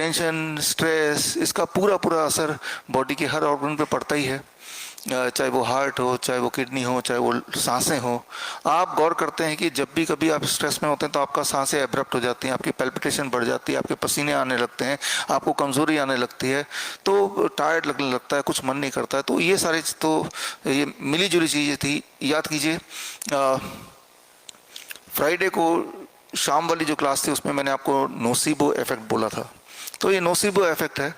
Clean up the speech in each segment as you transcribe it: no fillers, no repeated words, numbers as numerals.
Tension, stress, इसका पूरा पूरा असर बॉडी के हर ऑर्गन पे पड़ता ही है, चाहे वो हार्ट हो, चाहे वो किडनी हो, चाहे वो सांसें हो। आप गौर करते हैं कि जब भी कभी आप स्ट्रेस में होते हैं तो आपका सांसें एब्रप्ट हो जाती हैं, आपकी पैल्पिटेशन बढ़ जाती है, आपके पसीने आने लगते हैं, आपको कमज़ोरी आने लगती है, तो टायर्ड लगने लगता है, कुछ मन नहीं करता है। तो ये सारी तो ये मिली जुली चीज़ें थी। याद कीजिए फ्राइडे को शाम वाली जो क्लास थी उसमें मैंने आपको नोसिबो इफेक्ट बोला था। तो ये नोसिबो इफेक्ट है,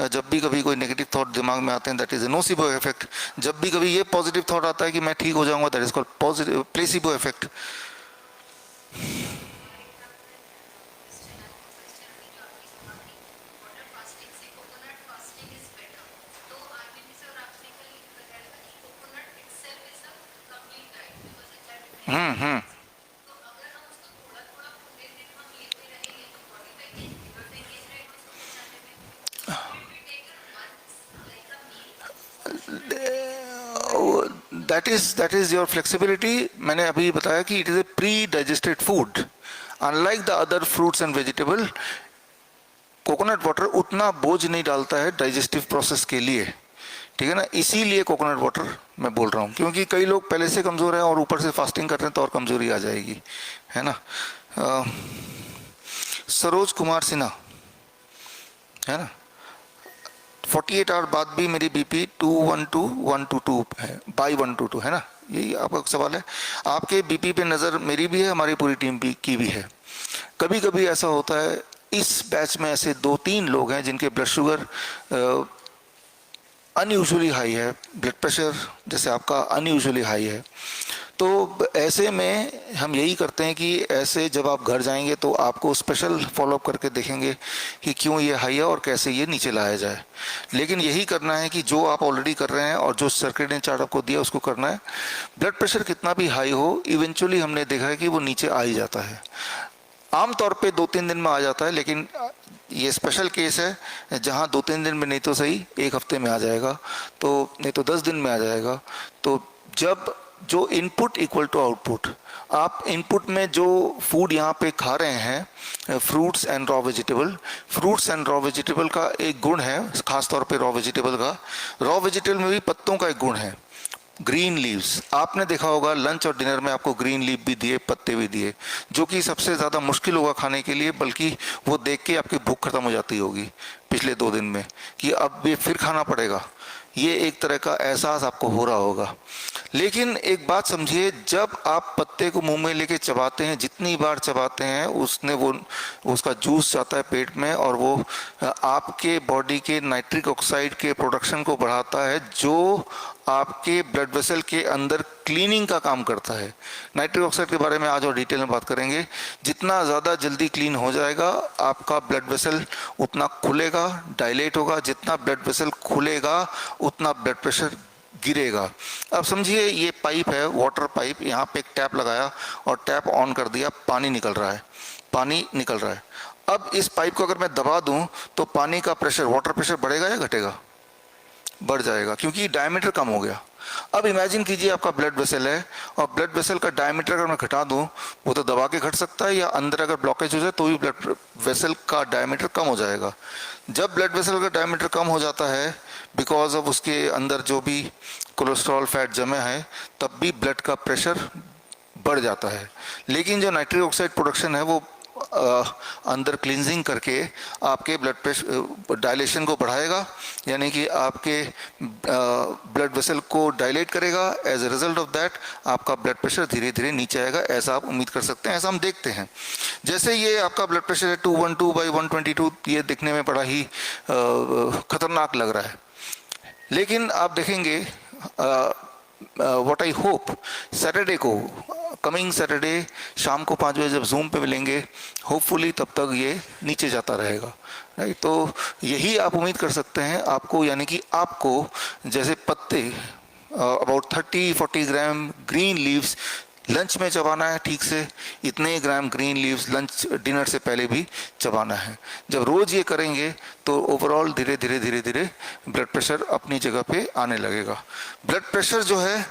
जब भी कभी कोई नेगेटिव थॉट दिमाग में आते हैं that is a nocebo effect. जब भी कभी ये पॉजिटिव थॉट आता है कि मैं ठीक हो जाऊंगा that is called positive placebo effect. Hmm. That is your flexibility. मैंने अभी बताया कि it is a pre digested food, unlike the other fruits and vegetable. Coconut water उतना बोझ नहीं डालता है डाइजेस्टिव प्रोसेस के लिए, ठीक है ना, इसीलिए कोकोनट वाटर मैं बोल रहा हूँ। क्योंकि कई लोग पहले से कमज़ोर हैं और ऊपर से फास्टिंग कर रहे हैं तो और कमज़ोरी आ जाएगी, है ना। सरोज कुमार सिन्हा, है ना, 48 आवर बाद भी मेरी बीपी 212/122 है, बाई 122, है ना। यही आपका सवाल है। आपके बीपी पे नज़र मेरी भी है, हमारी पूरी टीम की भी है। कभी कभी ऐसा होता है, इस बैच में ऐसे 2-3 लोग हैं जिनके ब्लड शुगर अनयूजुअली हाई है, ब्लड प्रेशर जैसे आपका अनयूजुअली हाई है। तो ऐसे में हम यही करते हैं कि ऐसे जब आप घर जाएंगे तो आपको स्पेशल फॉलोअप करके देखेंगे कि क्यों ये हाई है और कैसे ये नीचे लाया जाए। लेकिन यही करना है कि जो आप ऑलरेडी कर रहे हैं और जो सर्केडियन चार्ट आपको दिया उसको करना है। ब्लड प्रेशर कितना भी हाई हो, इवेंचुअली हमने देखा है कि वो नीचे आ ही जाता है। आमतौर पे 2-3 दिन में आ जाता है, लेकिन ये स्पेशल केस है जहाँ 2-3 दिन में नहीं तो सही 1 हफ्ते में आ जाएगा, तो नहीं तो 10 दिन में आ जाएगा। तो जब जो इनपुट इक्वल टू आउटपुट, आप इनपुट में जो फूड यहाँ पे खा रहे हैं, fruits and raw vegetable, fruits and raw vegetable का एक गुण है, खासतौर पे रॉ वेजिटेबल का, रॉ वेजिटेबल में भी पत्तों का एक गुण है, ग्रीन लीव्स। आपने देखा होगा लंच और डिनर में आपको ग्रीन लीव भी दिए, पत्ते भी दिए, जो कि सबसे ज़्यादा मुश्किल होगा खाने के लिए, बल्कि वो देख के आपकी भूख खत्म हो जाती होगी पिछले 2 दिन में कि अब ये फिर खाना पड़ेगा। ये एक तरह का एहसास आपको हो रहा होगा। लेकिन एक बात समझिए, जब आप पत्ते को मुंह में लेके चबाते हैं, जितनी बार चबाते हैं उसका जूस जाता है पेट में और वो आपके बॉडी के नाइट्रिक ऑक्साइड के प्रोडक्शन को बढ़ाता है, जो आपके ब्लड वेसल के अंदर क्लीनिंग का काम करता है। नाइट्रिक ऑक्साइड के बारे में आज और डिटेल में बात करेंगे। जितना ज़्यादा जल्दी क्लीन हो जाएगा आपका ब्लड वेसल उतना खुलेगा, डायलेट होगा। जितना ब्लड वेसल खुलेगा उतना ब्लड प्रेशर गिरेगा। अब समझिए ये पाइप है, वाटर पाइप, यहाँ पे एक टैप लगाया और टैप ऑन कर दिया, पानी निकल रहा है, पानी निकल रहा है। अब इस पाइप को अगर मैं दबा दूं तो पानी का प्रेशर, वाटर प्रेशर बढ़ेगा या घटेगा? बढ़ जाएगा, क्योंकि डायमीटर कम हो गया। अब इमेजिन कीजिए आपका ब्लड वेसल है और ब्लड वेसल का डायमीटर अगर मैं घटा दूं, वो तो दबा के घट सकता है या अंदर अगर ब्लॉकेज हो जाए तो भी ब्लड वेसल का डायमीटर कम हो जाएगा। जब ब्लड वेसल का डायमीटर कम हो जाता है बिकॉज ऑफ उसके अंदर जो भी कोलेस्ट्रॉल फैट जमे हैं, तब भी ब्लड का प्रेशर बढ़ जाता है। लेकिन जो नाइट्रिक ऑक्साइड प्रोडक्शन है वो अंदर क्लींजिंग करके आपके ब्लड प्रेशर डायलेशन को बढ़ाएगा, यानी कि आपके ब्लड वेसल को डायलेट करेगा। As a result of that आपका ब्लड प्रेशर धीरे धीरे नीचे आएगा, ऐसा आप उम्मीद कर सकते हैं, ऐसा हम देखते हैं। जैसे ये आपका ब्लड प्रेशर है 212/122, ये दिखने में बड़ा ही खतरनाक लग रहा है, लेकिन आप देखेंगे व्हाट आई होप सैटरडे को, कमिंग सैटरडे शाम को 5 बजे जब जूम पे मिलेंगे, होपफुली तब तक ये नीचे जाता रहेगा, राइट। तो यही आप उम्मीद कर सकते हैं आपको, यानी कि आपको जैसे पत्ते about 30-40 gram green leaves lunch में चबाना है ठीक से, इतने ही ग्राम ग्रीन लीव्स लंच डिनर से पहले भी चबाना है। जब रोज ये करेंगे तो ओवरऑल धीरे धीरे धीरे धीरे ब्लड प्रेशर अपनी जगह पे आने लगेगा। ब्लड प्रेशर जो है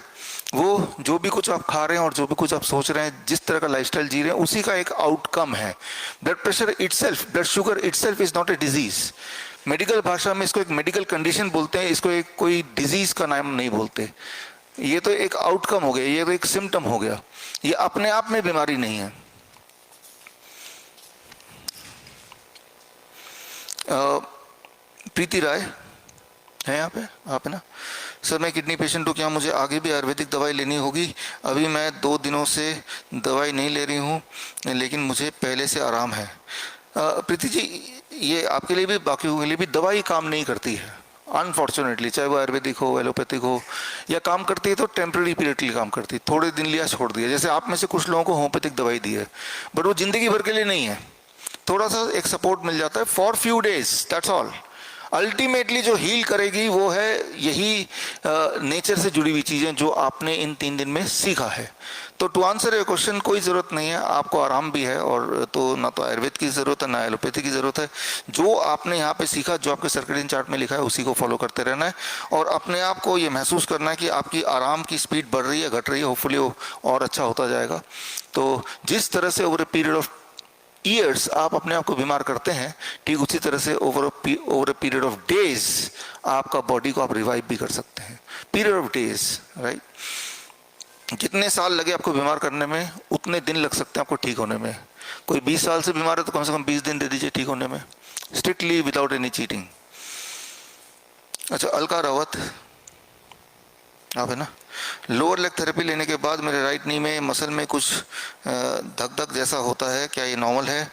वो जो भी कुछ आप खा रहे हैं और जो भी कुछ आप सोच रहे हैं, जिस तरह का लाइफस्टाइल जी रहे हैं, उसी का एक आउटकम है। Blood pressure itself, blood sugar itself is not a disease. Medical भाषा में इसको एक मेडिकल कंडीशन बोलते हैं, इसको एक कोई डिजीज का नाम नहीं बोलते। ये तो एक आउटकम हो गया, ये तो एक सिम्टम हो गया, ये अपने आप में बीमारी नहीं है। प्रीति राय है यहाँ पे, आप है ना? सर मैं किडनी पेशेंट हूँ, क्या मुझे आगे भी आयुर्वेदिक दवाई लेनी होगी? अभी मैं 2 दिनों से दवाई नहीं ले रही हूँ, लेकिन मुझे पहले से आराम है। प्रीति जी, ये आपके लिए भी बाकी के लिए भी दवाई काम नहीं करती है अनफॉर्चुनेटली, चाहे वो आयुर्वेदिक हो, एलोपैथिक हो, या काम करती है तो टेम्प्रेरी पीरियड के लिए काम करती है, थोड़े दिन लिया छोड़ दिया। जैसे आप में से कुछ लोगों को होम्योपैथिक दवाई दी है, बट वो जिंदगी भर के लिए नहीं है, थोड़ा सा एक सपोर्ट मिल जाता है for few days, that's all. Ultimately जो हील करेगी वो है यही नेचर से जुड़ी हुई चीजें जो आपने इन 3 दिन में सीखा है। तो टू आंसर योर क्वेश्चन, कोई ज़रूरत नहीं है, आपको आराम भी है, और तो ना तो आयुर्वेद की ज़रूरत है ना एलोपैथी की ज़रूरत है। जो आपने यहाँ पे सीखा, जो आपके सर्केडियन चार्ट में लिखा है, उसी को फॉलो करते रहना है, और अपने आप को ये महसूस करना है कि आपकी आराम की स्पीड बढ़ रही है, घट रही है, होपफुली वो और अच्छा होता जाएगा। तो जिस तरह से over a period of years आप अपने आप को बीमार करते हैं, ठीक उसी तरह से over a period of days आपका बॉडी को आप रिवाइव भी कर सकते हैं। Period of days, right? जितने साल लगे आपको बीमार करने में, उतने दिन लग सकते हैं आपको ठीक होने में। कोई 20 साल से बीमार है तो कम से कम 20 दिन दे दीजिए ठीक होने में, स्ट्रिक्टली विदाउट एनी चीटिंग। अच्छा, अलका रावत आप है ना? लोअर लेग थेरेपी लेने के बाद मेरे राइट नी में मसल में कुछ धक धक जैसा होता है, क्या ये नॉर्मल है?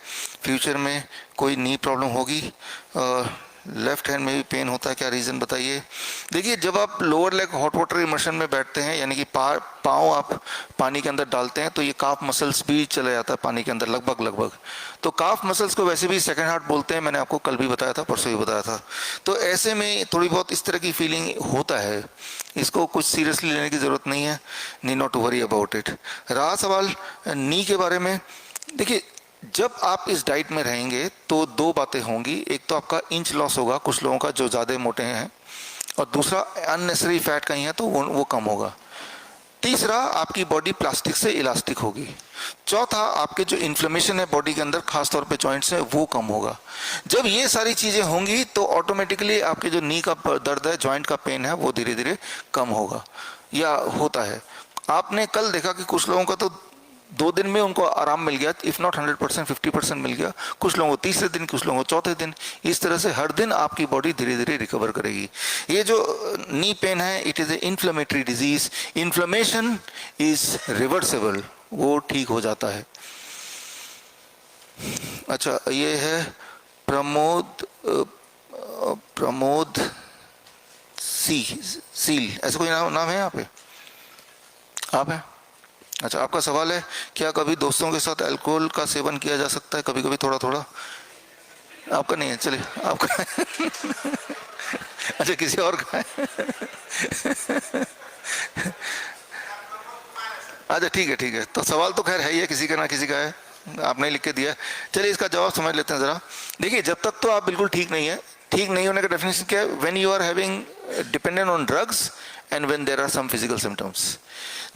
फ्यूचर में कोई नी प्रॉब्लम होगी? लेफ्ट हैंड में भी पेन होता है, क्या रीज़न बताइए? देखिए, जब आप lower leg hot water immersion में बैठते हैं, यानी कि पाँव आप पानी के अंदर डालते हैं, तो ये काफ मसल्स भी चले जाता है पानी के अंदर लगभग। तो काफ मसल्स को वैसे भी सेकंड हार्ट बोलते हैं, मैंने आपको कल भी बताया था, परसों भी बताया था। तो ऐसे में थोड़ी बहुत इस तरह की फीलिंग होता है, इसको कुछ सीरियसली लेने की ज़रूरत नहीं है, need not to worry about it. रहा सवाल नी के बारे में, देखिए जब आप इस डाइट में रहेंगे तो 2 बातें होंगी। एक तो आपका इंच लॉस होगा कुछ लोगों का जो ज़्यादा मोटे हैं, और दूसरा अननेसेसरी फैट कहीं है तो वो कम होगा। तीसरा, आपकी बॉडी प्लास्टिक से इलास्टिक होगी। चौथा, आपके जो इन्फ्लेमेशन है बॉडी के अंदर, खासतौर पे जॉइंट्स में, वो कम होगा। जब ये सारी चीज़ें होंगी तो ऑटोमेटिकली आपके जो नी का दर्द है, जॉइंट का पेन है, वो धीरे धीरे कम होगा या होता है। आपने कल देखा कि कुछ लोगों का तो 2 दिन में उनको आराम मिल गया, इफ नॉट 100% 50% मिल गया, कुछ लोगों को तीसरे दिन, कुछ लोगों को चौथे दिन। इस तरह से हर दिन आपकी बॉडी धीरे धीरे रिकवर करेगी। ये जो नी पेन है, it is A inflammatory disease, inflammation is reversible, वो ठीक हो जाता है। अच्छा, ये है प्रमोद सील, ऐसा कोई नाम है यहाँ पे? आप है? अच्छा, आपका सवाल है क्या कभी दोस्तों के साथ अल्कोहल का सेवन किया जा सकता है? कभी कभी थोड़ा थोड़ा। आपका नहीं है, चलिए आपका अच्छा, किसी और का है अच्छा, ठीक है, तो सवाल तो खैर है ही है, किसी का ना किसी का है, आपने लिख के दिया। चलिए इसका जवाब समझ लेते हैं ज़रा। देखिए, जब तक तो आप बिल्कुल ठीक नहीं है, ठीक नहीं होने का डेफिनेशन क्या है? When you are having dependent on drugs and when there are some physical symptoms.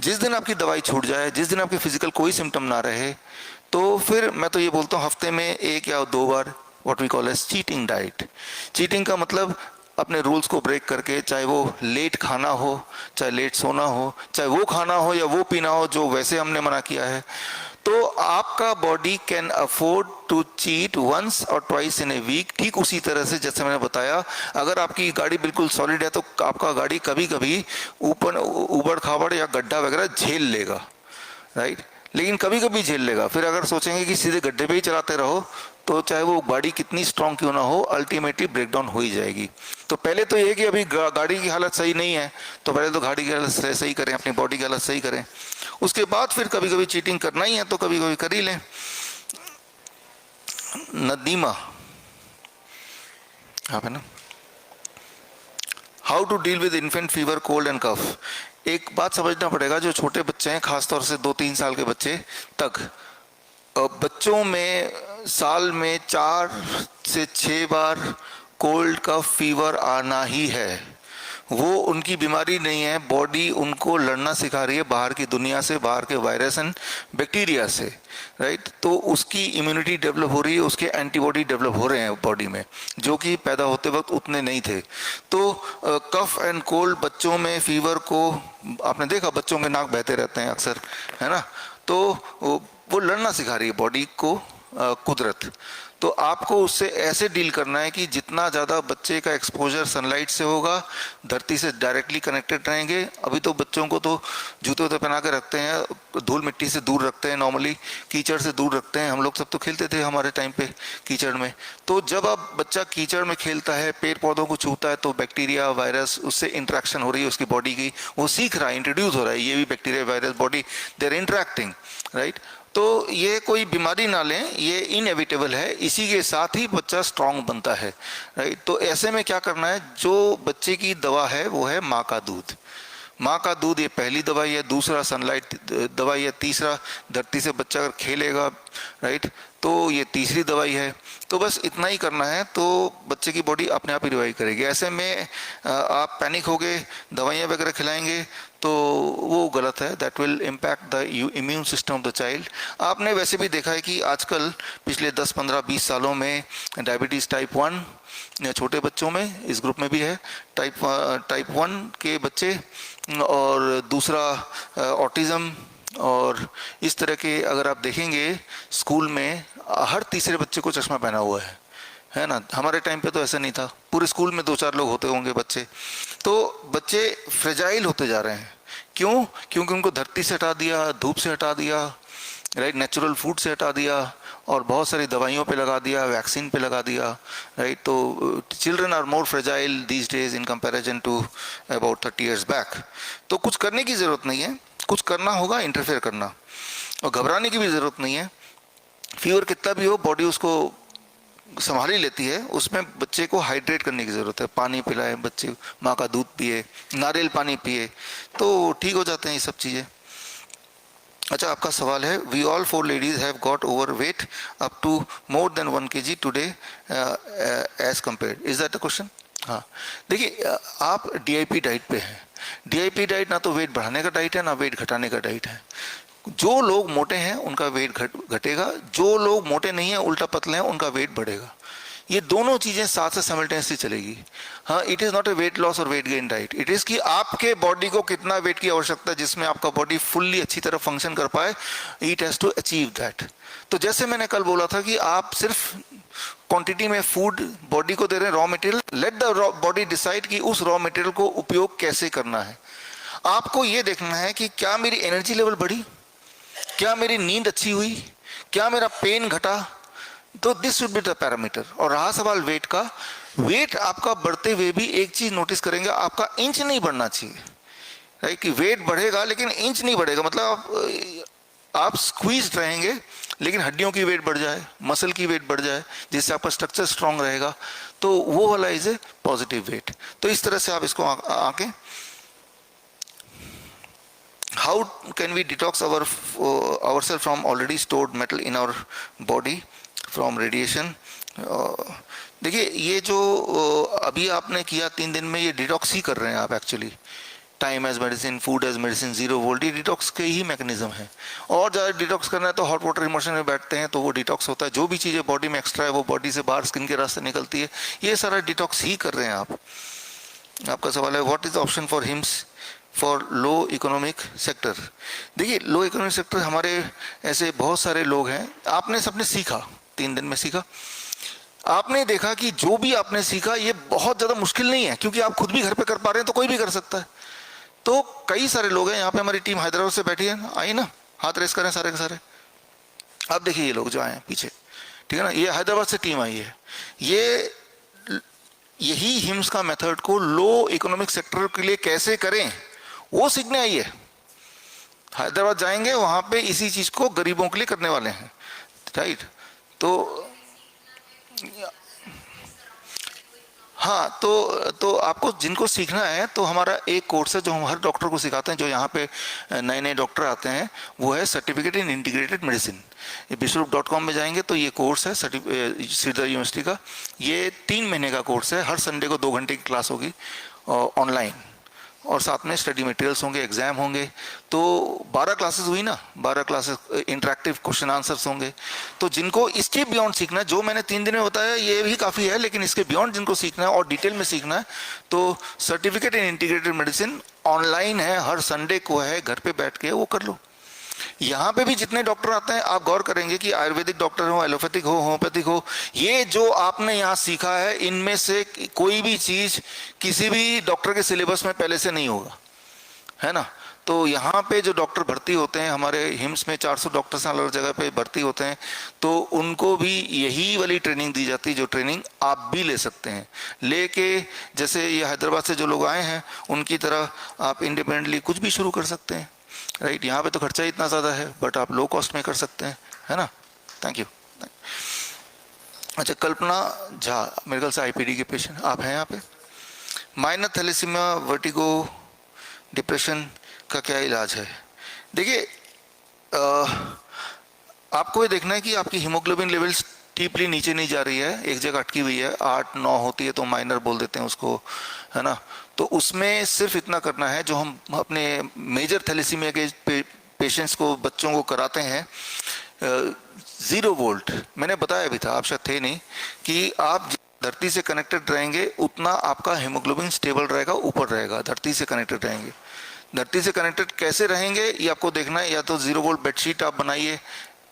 जिस दिन आपकी दवाई छूट जाए, जिस दिन आपके फिजिकल कोई सिम्टम ना रहे, तो फिर मैं तो ये बोलता हूँ हफ्ते में 1 या 2 बार what we call as cheating diet. Cheating का मतलब अपने रूल्स को ब्रेक करके, चाहे वो लेट खाना हो, चाहे लेट सोना हो, चाहे वो खाना हो या वो पीना हो जो वैसे हमने मना किया है, तो आपका body can afford to cheat once और ट्वाइस इन ए वीक। ठीक उसी तरह से जैसे मैंने बताया, अगर आपकी गाड़ी बिल्कुल सॉलिड है तो आपका गाड़ी कभी कभी ऊपर उबड़ खाबड़ या गड्ढा वगैरह झेल लेगा, राइट? लेकिन कभी कभी झेल लेगा। फिर अगर सोचेंगे कि सीधे गड्ढे पे ही चलाते रहो, तो चाहे वो गाड़ी कितनी स्ट्रांग क्यों ना हो, अल्टीमेटली ब्रेकडाउन हो ही जाएगी। तो पहले तो ये कि अभी गाड़ी की हालत सही नहीं है, तो पहले तो गाड़ी की हालत सही करें, अपनी बॉडी की हालत सही करें। उसके बाद फिर कभी कभी चीटिंग करना ही है तो कभी कभी कर ही लें। नदीमा, आप है ना? How to deal with infant fever, cold and cough. एक बात समझना पड़ेगा, जो छोटे बच्चे हैं, खासतौर से 2-3 साल के बच्चे तक, बच्चों में साल में 4 से 6 बार कोल्ड कफ फीवर आना ही है। वो उनकी बीमारी नहीं है, बॉडी उनको लड़ना सिखा रही है बाहर की दुनिया से, बाहर के वायरस एंड बैक्टीरिया से, राइट। तो उसकी इम्यूनिटी डेवलप हो रही है, उसके एंटीबॉडी डेवलप हो रहे हैं बॉडी में, जो कि पैदा होते वक्त उतने नहीं थे। तो कफ एंड कोल्ड बच्चों में, फीवर को आपने देखा, बच्चों के नाक बहते रहते हैं अक्सर, है ना। तो वो लड़ना सिखा रही है बॉडी को कुदरत। तो आपको उससे ऐसे डील करना है कि जितना ज़्यादा बच्चे का एक्सपोजर सनलाइट से होगा, धरती से डायरेक्टली कनेक्टेड रहेंगे। अभी तो बच्चों को तो जूते वूते पहना के रखते हैं, धूल मिट्टी से दूर रखते हैं, नॉर्मली कीचड़ से दूर रखते हैं। हम लोग सब तो खेलते थे हमारे टाइम पे कीचड़ में। तो जब अब बच्चा कीचड़ में खेलता है, पेड़ पौधों को छूता है, तो बैक्टीरिया वायरस उससे इंट्रैक्शन हो रही है उसकी बॉडी की, वो सीख रहा है, इंट्रोड्यूस हो रहा है, ये भी bacteria virus body they are interacting, right. तो ये कोई बीमारी ना लें, ये इनएविटेबल है, इसी के साथ ही बच्चा स्ट्रांग बनता है, राइट। तो ऐसे में क्या करना है, जो बच्चे की दवा है वो है माँ का दूध। माँ का दूध ये पहली दवाई है, दूसरा सनलाइट दवाई है, तीसरा धरती से बच्चा अगर खेलेगा, राइट, तो ये तीसरी दवाई है। तो बस इतना ही करना है, तो बच्चे की बॉडी अपने आप ही रिवाइव करेगी। ऐसे में आप पैनिक हो गए, दवाइयाँ वगैरह खिलाएंगे तो वो गलत है, that will impact the immune system of the child. आपने वैसे भी देखा है कि आजकल पिछले 10, 15, 20 सालों में डायबिटीज़ टाइप 1 छोटे बच्चों में, इस ग्रुप में भी है, टाइप 1 के बच्चे, और दूसरा ऑटिज़म, और इस तरह के अगर आप देखेंगे स्कूल में हर तीसरे बच्चे को चश्मा पहना हुआ है ना। हमारे टाइम पे तो ऐसा नहीं था, पूरे स्कूल में 2-4 लोग होते होंगे बच्चे। तो बच्चे फ्रेजाइल होते जा रहे हैं, क्यों? क्योंकि उनको धरती से हटा दिया, धूप से हटा दिया, राइट, नेचुरल फूड से हटा दिया, और बहुत सारी दवाइयों पे लगा दिया, वैक्सीन पे लगा दिया, राइट। तो children are more fragile these days in comparison to about 30 years back. तो कुछ करने की ज़रूरत नहीं है, कुछ करना होगा इंटरफेयर करना, और घबराने की भी ज़रूरत नहीं है। फीवर कितना भी हो, बॉडी उसको संभाल ही लेती है। उसमें बच्चे को हाइड्रेट करने की ज़रूरत है, पानी पिलाए बच्चे, माँ का दूध पिए, नारियल पानी पिए, तो ठीक हो जाते हैं ये सब चीज़ें। अच्छा, आपका सवाल है, we all 4 ladies have got over weight up to more than 1 kg today as compare, is that a question? हाँ, देखिए, आप DIP डाइट पे हैं। DIP डाइट ना तो वेट बढ़ाने का डाइट है, ना वेट घटाने का डाइट है। जो लोग मोटे हैं उनका वेट घटेगा, जो लोग मोटे नहीं हैं, उल्टा पतले हैं, उनका वेट बढ़ेगा। ये दोनों चीजें साथ से साइमल्टेनियसली चलेगी। हाँ, it is not a weight loss और weight gain diet, it is कि आपके बॉडी को कितना वेट की आवश्यकता है जिसमें आपका बॉडी फुल्ली अच्छी तरह फंक्शन कर पाए, it has to achieve that. तो जैसे मैंने कल बोला था कि आप सिर्फ क्वांटिटी में फूड बॉडी को दे रहे हैं, raw material, let the body decide कि उस रॉ मटेरियल को उपयोग कैसे करना है। आपको ये देखना है कि क्या मेरी एनर्जी लेवल बढ़ी, क्या मेरी नींद अच्छी हुई, क्या मेरा पेन घटा, तो this should be the parameter. और रहा सवाल वेट का, वेट आपका बढ़ते हुए भी एक चीज नोटिस करेंगे, आपका इंच नहीं बढ़ना चाहिए, राइट, कि वेट बढ़ेगा लेकिन इंच नहीं बढ़ेगा, मतलब आप स्क्वीज रहेंगे लेकिन हड्डियों की वेट बढ़ जाए, मसल की वेट बढ़ जाए, जिससे आपका स्ट्रक्चर स्ट्रांग रहेगा, तो वो वाला इज ए पॉजिटिव वेट। तो इस तरह से आप इसको आके, how can we detox ourselves from already stored metal in our body from radiation? देखिए, ये जो अभी आपने किया 3 दिन में, ये डिटॉक्स ही कर रहे हैं आप actually. Time as medicine, food as medicine, 0 volt, ये डिटॉक्स के ही मैकेनिज्म है। और ज़्यादा डिटॉक्स करना है तो हॉट वाटर इमर्शन में बैठते हैं तो वो डिटॉक्स होता है। जो भी चीज़ें बॉडी में एक्स्ट्रा है वो बॉडी से बाहर स्किन के रास्ते निकलती है, ये सारा डिटॉक्स ही कर रहे हैं आप। आपका सवाल है, what is option for hymns for low economic sector? देखिए, लो इकोनॉमिक सेक्टर हमारे ऐसे बहुत सारे लोग हैं। आपने सबने सीखा, 3 दिन में सीखा, आपने देखा कि जो भी आपने सीखा ये बहुत ज़्यादा मुश्किल नहीं है, क्योंकि आप खुद भी घर पे कर पा रहे हैं तो कोई भी कर सकता है। तो कई सारे लोग हैं यहाँ पे, हमारी टीम हैदराबाद से बैठी है, आई ना, हाथ रेस करें सारे के सारे। आप देखिए ये लोग जो आए हैं पीछे, ठीक है ना, ये हैदराबाद से टीम आई है। ये यही हिम्स का मेथड को लो इकोनॉमिक सेक्टर के लिए कैसे करें वो सीखने आई है। हैदराबाद जाएंगे, वहां पे इसी चीज को गरीबों के लिए करने वाले हैं, राइट। तो हाँ, तो आपको जिनको सीखना है तो हमारा एक कोर्स है जो हम हर डॉक्टर को सिखाते हैं, जो यहाँ पे नए नए डॉक्टर आते हैं, वो है सर्टिफिकेट इन इंटीग्रेटेड मेडिसिन। ये विश्वरूप.com में जाएंगे तो ये कोर्स है श्रीधर यूनिवर्सिटी का। ये 3 महीने का कोर्स है, हर संडे को 2 घंटे की क्लास होगी ऑनलाइन, और साथ में स्टडी मटेरियल्स होंगे, एग्जाम होंगे। तो 12 क्लासेस हुई ना, 12 क्लासेस, इंटरेक्टिव क्वेश्चन आंसर्स होंगे। तो जिनको इसके बियॉन्ड सीखना है, जो मैंने 3 दिन में बताया ये भी काफ़ी है, लेकिन इसके बियॉन्ड जिनको सीखना है और डिटेल में सीखना है, तो certificate in integrated medicine online है, हर संडे को है, घर पे बैठ के वो कर लो। यहाँ पे भी जितने डॉक्टर आते हैं, आप गौर करेंगे कि आयुर्वेदिक डॉक्टर हो, एलोपैथिक हो, होम्योपैथिक हो, ये जो आपने यहाँ सीखा है, इनमें से कोई भी चीज किसी भी डॉक्टर के सिलेबस में पहले से नहीं होगा, है ना। तो यहाँ पे जो डॉक्टर भर्ती होते हैं, हमारे हिम्स में 400 डॉक्टर्स अलग जगह पे भर्ती होते हैं, तो उनको भी यही वाली ट्रेनिंग दी जाती है, जो ट्रेनिंग आप भी ले सकते हैं। लेके जैसे ये हैदराबाद से जो लोग आए हैं, उनकी तरह आप इंडिपेंडेंटली कुछ भी शुरू कर सकते हैं, राइट। यहाँ पे तो खर्चा ही इतना ज़्यादा है, बट आप लो कॉस्ट में कर सकते हैं, है ना। Thank you. अच्छा, कल्पना झा, मेरे ख्याल से आईपीडी के पेशेंट आप हैं यहाँ पे। माइनर थैलेसीमिया, वर्टिगो, डिप्रेशन का क्या इलाज है? देखिए, आपको ये देखना है कि आपकी हीमोग्लोबिन लेवल्स डीपली नीचे नहीं जा रही है, एक जगह अटकी हुई है, 8-9 होती है तो माइनर बोल देते हैं उसको, है ना। तो उसमें सिर्फ इतना करना है, जो हम अपने मेजर थैलेसीमिया के पेशेंट्स को, बच्चों को कराते हैं, 0 वोल्ट, मैंने बताया भी था, आप शायद थे नहीं, कि आप धरती से कनेक्टेड रहेंगे उतना आपका हीमोग्लोबिन स्टेबल रहेगा, ऊपर रहेगा, धरती से कनेक्टेड रहेंगे। धरती से कनेक्टेड कैसे रहेंगे ये आपको देखना है, या तो 0 वोल्ट बेडशीट आप बनाइए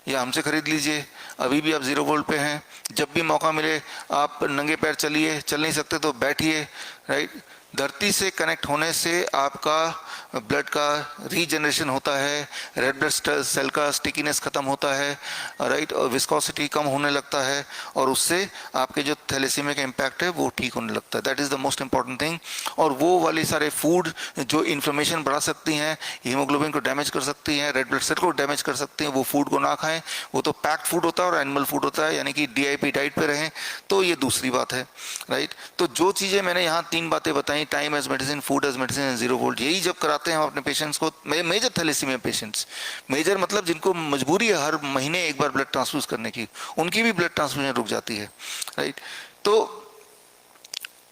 या हमसे खरीद लीजिए। अभी भी आप 0 वोल्ट पे हैं, जब भी मौका मिले आप नंगे पैर चलिए, चल नहीं सकते तो बैठिए, राइट। धरती से कनेक्ट होने से आपका ब्लड का रीजनरेशन होता है, रेड ब्लड सेल का स्टिकीनेस खत्म होता है, राइट, और विस्कोसिटी कम होने लगता है, और उससे आपके जो थैलेसीमिया का इम्पैक्ट है वो ठीक होने लगता है। That is the most important thing. और वो वाले सारे फूड जो इन्फ्लेमेशन बढ़ा सकती हैं, हीमोग्लोबिन को डैमेज कर सकती हैं, रेड ब्लड सेल को डैमेज कर सकती हैं, वो फूड को ना खाएं। वो तो पैक्ड फूड होता है और एनिमल फूड होता है, यानी कि DIP डाइट पे रहें, तो ये दूसरी बात है, राइट। तो जो चीज़ें मैंने यहाँ 3 बातें बताई, time as medicine, food as medicine, 0 volt, यही जब कराते हैं हम अपने पेशेंट्स को, मेजर थैलेसीमिया पेशेंट्स, मेजर मतलब जिनको मजबूरी है हर महीने एक बार ब्लड ट्रांसफ्यूज करने की, उनकी भी ब्लड ट्रांसफ्यूजन रुक जाती है, राइट। तो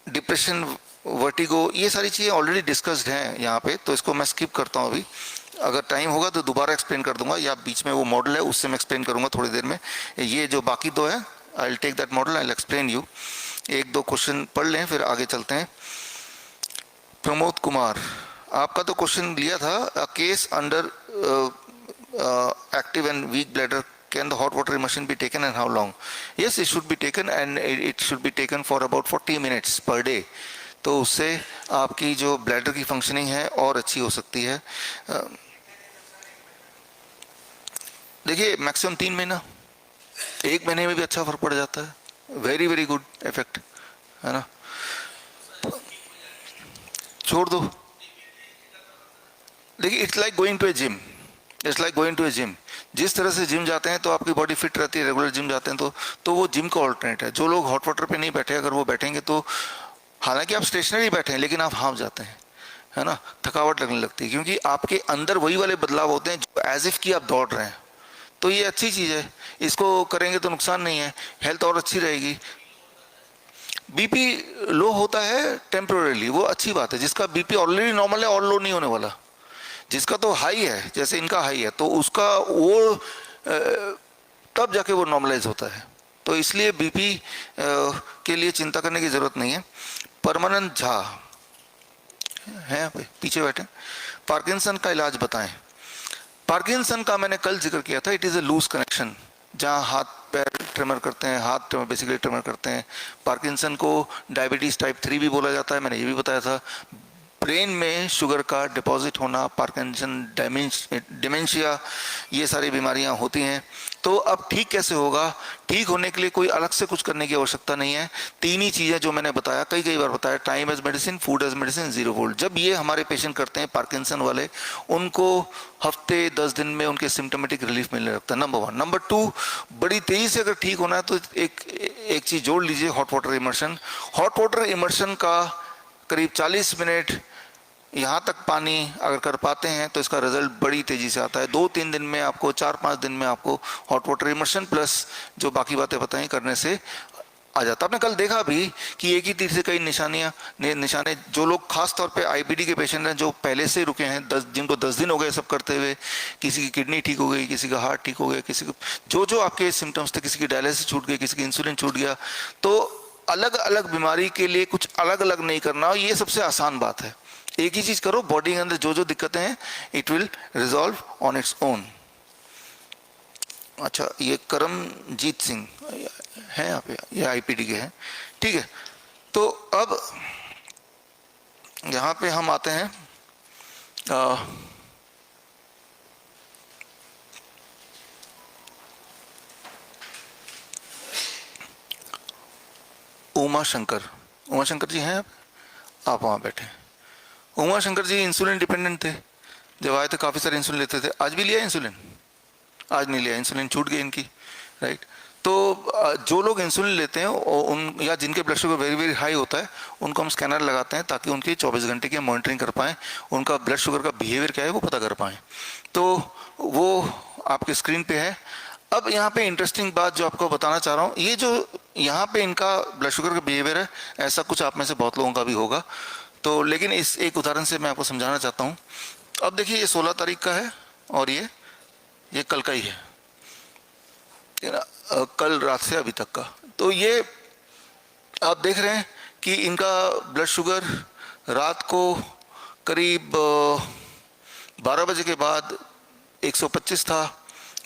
डिप्रेशन, वर्टिगो, ये सारी चीज़ें ऑलरेडी डिस्कस्ड हैं यहाँ पे, तो इसको मैं स्किप करता हूँ अभी। अगर टाइम होगा तो दोबारा एक्सप्लेन कर दूंगा, या बीच में वो मॉडल है उससे मैं एक्सप्लेन करूंगा थोड़ी देर में। ये जो बाकी 2 है, I will take that model, I will explain you. 1-2 question पढ़ लें फिर आगे चलते हैं। प्रमोद कुमार, आपका तो क्वेश्चन लिया था, a case under active and weak bladder, can the hot water machine be taken and how long? Yes, it should be taken, and it should be taken for about 40 minutes per day. तो उससे आपकी जो bladder की functioning है और अच्छी हो सकती है। देखिए, मैक्सिमम 3 महीना, 1 महीने में भी अच्छा फर्क पड़ जाता है, वेरी वेरी गुड इफेक्ट, है ना। छोड़ दो। देखिए, it's like going to a gym, it's like going to a gym. जिस तरह से जिम जाते हैं तो आपकी बॉडी फिट रहती है, रेगुलर जिम जाते हैं तो वो जिम का ऑल्टरनेट है। जो लोग हॉट वाटर पे नहीं बैठे, अगर वो बैठेंगे तो हालांकि आप स्टेशनरी बैठे हैं लेकिन आप हाफ जाते हैं, है ना, थकावट लगने लगती है, क्योंकि आपके अंदर वही वाले बदलाव होते हैं जो एज इफ कि आप दौड़ रहे हैं। तो ये अच्छी चीज़ है, इसको करेंगे तो नुकसान नहीं है, हेल्थ और अच्छी रहेगी। बीपी लो होता है टेम्पोररीली, वो अच्छी बात है। जिसका बीपी ऑलरेडी नॉर्मल है और लो नहीं होने वाला, जिसका तो हाई है, जैसे इनका हाई है, तो उसका वो तब जाके वो नॉर्मलाइज होता है। तो इसलिए बीपी के लिए चिंता करने की जरूरत नहीं है। परमानंद झा है यहाँ पे, पीछे बैठे। पार्किंसन का इलाज बताएं। पार्किंसन का मैंने कल जिक्र किया था, it is a loose connection, जहाँ हाथ पैर ट्रिमर करते हैं, हाथ बेसिकली ट्रिमर करते हैं। पार्किंसन को डायबिटीज़ टाइप 3 भी बोला जाता है, मैंने ये भी बताया था। ब्रेन में शुगर का डिपॉजिट होना, पार्किंसन, डिमेंशिया, ये सारी बीमारियां होती हैं। तो अब ठीक कैसे होगा? ठीक होने के लिए कोई अलग से कुछ करने की आवश्यकता नहीं है। तीन ही चीजें जो मैंने बताया, कई कई बार बताया, time as medicine, food as medicine, zero volt. जब ये हमारे पेशेंट करते हैं पार्किंसन वाले, उनको हफ्ते 10 दिन में उनके सिम्टोमेटिक रिलीफ मिलने लगता है, नंबर वन। नंबर टू, बड़ी तेजी से अगर ठीक होना है तो एक चीज जोड़ लीजिए, hot water immersion. Hot water immersion का करीब 40 मिनट यहाँ तक पानी अगर कर पाते हैं तो इसका रिजल्ट बड़ी तेजी से आता है। 2-3 दिन में आपको, 4-5 दिन में आपको हॉट वाटर इमर्शन प्लस जो बाकी बातें बताई करने से आ जाता। आपने कल देखा भी कि एक ही तीर से कई निशाने, जो लोग खास तौर पे आईबीडी के पेशेंट हैं जो पहले से रुके हैं, जिनको 10 दिन हो गए सब करते हुए, किसी की किडनी ठीक हो गई, किसी का हार्ट ठीक हो गया, किसी को जो आपके सिम्टम्स थे, किसी की डायलिसिस छूट गई, किसी की इंसुलिन छूट गया। तो अलग अलग बीमारी के लिए कुछ अलग अलग नहीं करना, ये सबसे आसान बात है। एक ही चीज करो, बॉडी के अंदर जो दिक्कतें हैं it will resolve on its own. अच्छा, ये करमजीत सिंह है यहाँ पे, ये आईपीडी के हैं, ठीक है। तो अब यहाँ पे हम आते हैं उमा शंकर जी हैं आप वहाँ बैठे। उमा शंकर जी इंसुलिन डिपेंडेंट थे, जब आए थे काफ़ी सारे इंसुलिन लेते थे। आज भी लिया इंसुलिन? आज नहीं लिया, इंसुलिन छूट गई इनकी, राइट। तो जो लोग इंसुलिन लेते हैं उन, या जिनके blood sugar very very high होता है, उनको हम स्कैनर लगाते हैं ताकि उनकी 24 घंटे की मॉनिटरिंग कर पाएँ, उनका ब्लड शुगर का बिहेवियर क्या है वो पता कर पाएँ। तो वो आपके स्क्रीन पे है। अब यहाँ पे इंटरेस्टिंग बात जो आपको बताना चाह रहा हूँ, ये जो यहाँ पे इनका ब्लड शुगर का बिहेवियर है, ऐसा कुछ आप में से बहुत लोगों का भी होगा। तो लेकिन इस एक उदाहरण से मैं आपको समझाना चाहता हूँ। अब देखिए, ये 16 तारीख का है और ये कल का ही है ना, कल रात से अभी तक का। तो ये आप देख रहे हैं कि इनका ब्लड शुगर रात को करीब 12 बजे के बाद 125 था,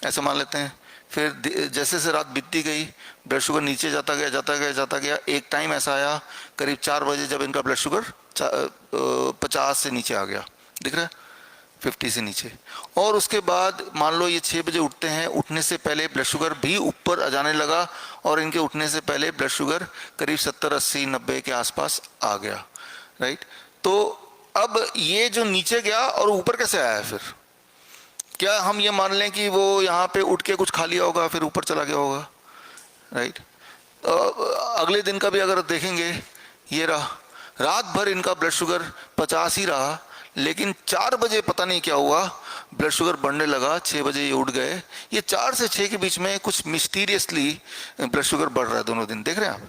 ऐसा मान लेते हैं। फिर जैसे जैसे रात बीतती गई ब्लड शुगर नीचे जाता गया। एक टाइम ऐसा आया करीब 4 बजे जब इनका ब्लड शुगर 50 से नीचे आ गया, दिख रहा है, 50 से नीचे। और उसके बाद मान लो ये 6 बजे उठते हैं, उठने से पहले ब्लड शुगर भी ऊपर आ जाने लगा और इनके उठने से पहले ब्लड शुगर करीब 70, 80, 90 के आसपास आ गया, राइट। तो अब ये जो नीचे गया और ऊपर कैसे आया फिर? क्या हम ये मान लें कि वो यहाँ पे उठ के कुछ खा लिया होगा फिर ऊपर चला गया होगा, राइट। अगले दिन का भी अगर देखेंगे, ये रहा, रात भर इनका ब्लड शुगर 50 ही रहा, लेकिन 4 बजे पता नहीं क्या हुआ, ब्लड शुगर बढ़ने लगा। 6 बजे ये उठ गए। ये 4 से 6 के बीच में कुछ मिस्टीरियसली ब्लड शुगर बढ़ रहा है दोनों दिन, देख रहे हैं आप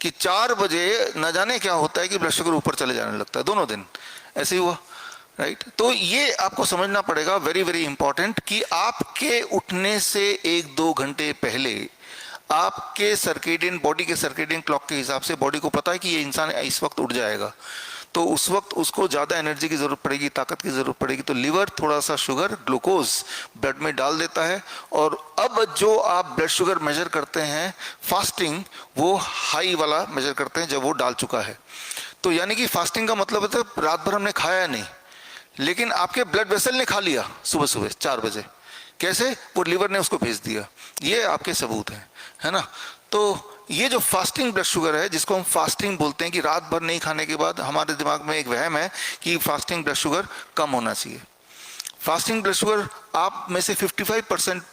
कि 4 बजे न जाने क्या होता है कि ब्लड शुगर ऊपर चले जाने लगता है, दोनों दिन ऐसे ही हुआ, राइट। तो ये आपको समझना पड़ेगा, वेरी वेरी इंपॉर्टेंट, कि आपके उठने से 1-2 घंटे पहले आपके सर्केडियन, बॉडी के सर्केडियन क्लॉक के हिसाब से बॉडी को पता है कि ये इंसान इस वक्त उठ जाएगा, तो उस वक्त उसको ज़्यादा एनर्जी की ज़रूरत पड़ेगी, ताकत की ज़रूरत पड़ेगी। तो लिवर थोड़ा सा शुगर, ग्लूकोज ब्लड में डाल देता है। और अब जो आप ब्लड शुगर मेजर करते हैं फास्टिंग, वो हाई वाला मेजर करते हैं जब वो डाल चुका है। तो यानी कि फास्टिंग का मतलब होता है रात भर हमने खाया नहीं, लेकिन आपके ब्लड वेसल ने खा लिया सुबह सुबह 4 बजे। कैसे? वो लिवर ने उसको भेज दिया। ये आपके सबूत हैं, है ना। तो ये जो फास्टिंग ब्लड शुगर है, जिसको हम फास्टिंग बोलते हैं, कि रात भर नहीं खाने के बाद हमारे दिमाग में एक वहम है कि फास्टिंग ब्लड शुगर कम होना चाहिए। फास्टिंग ब्लड शुगर आप में से 55%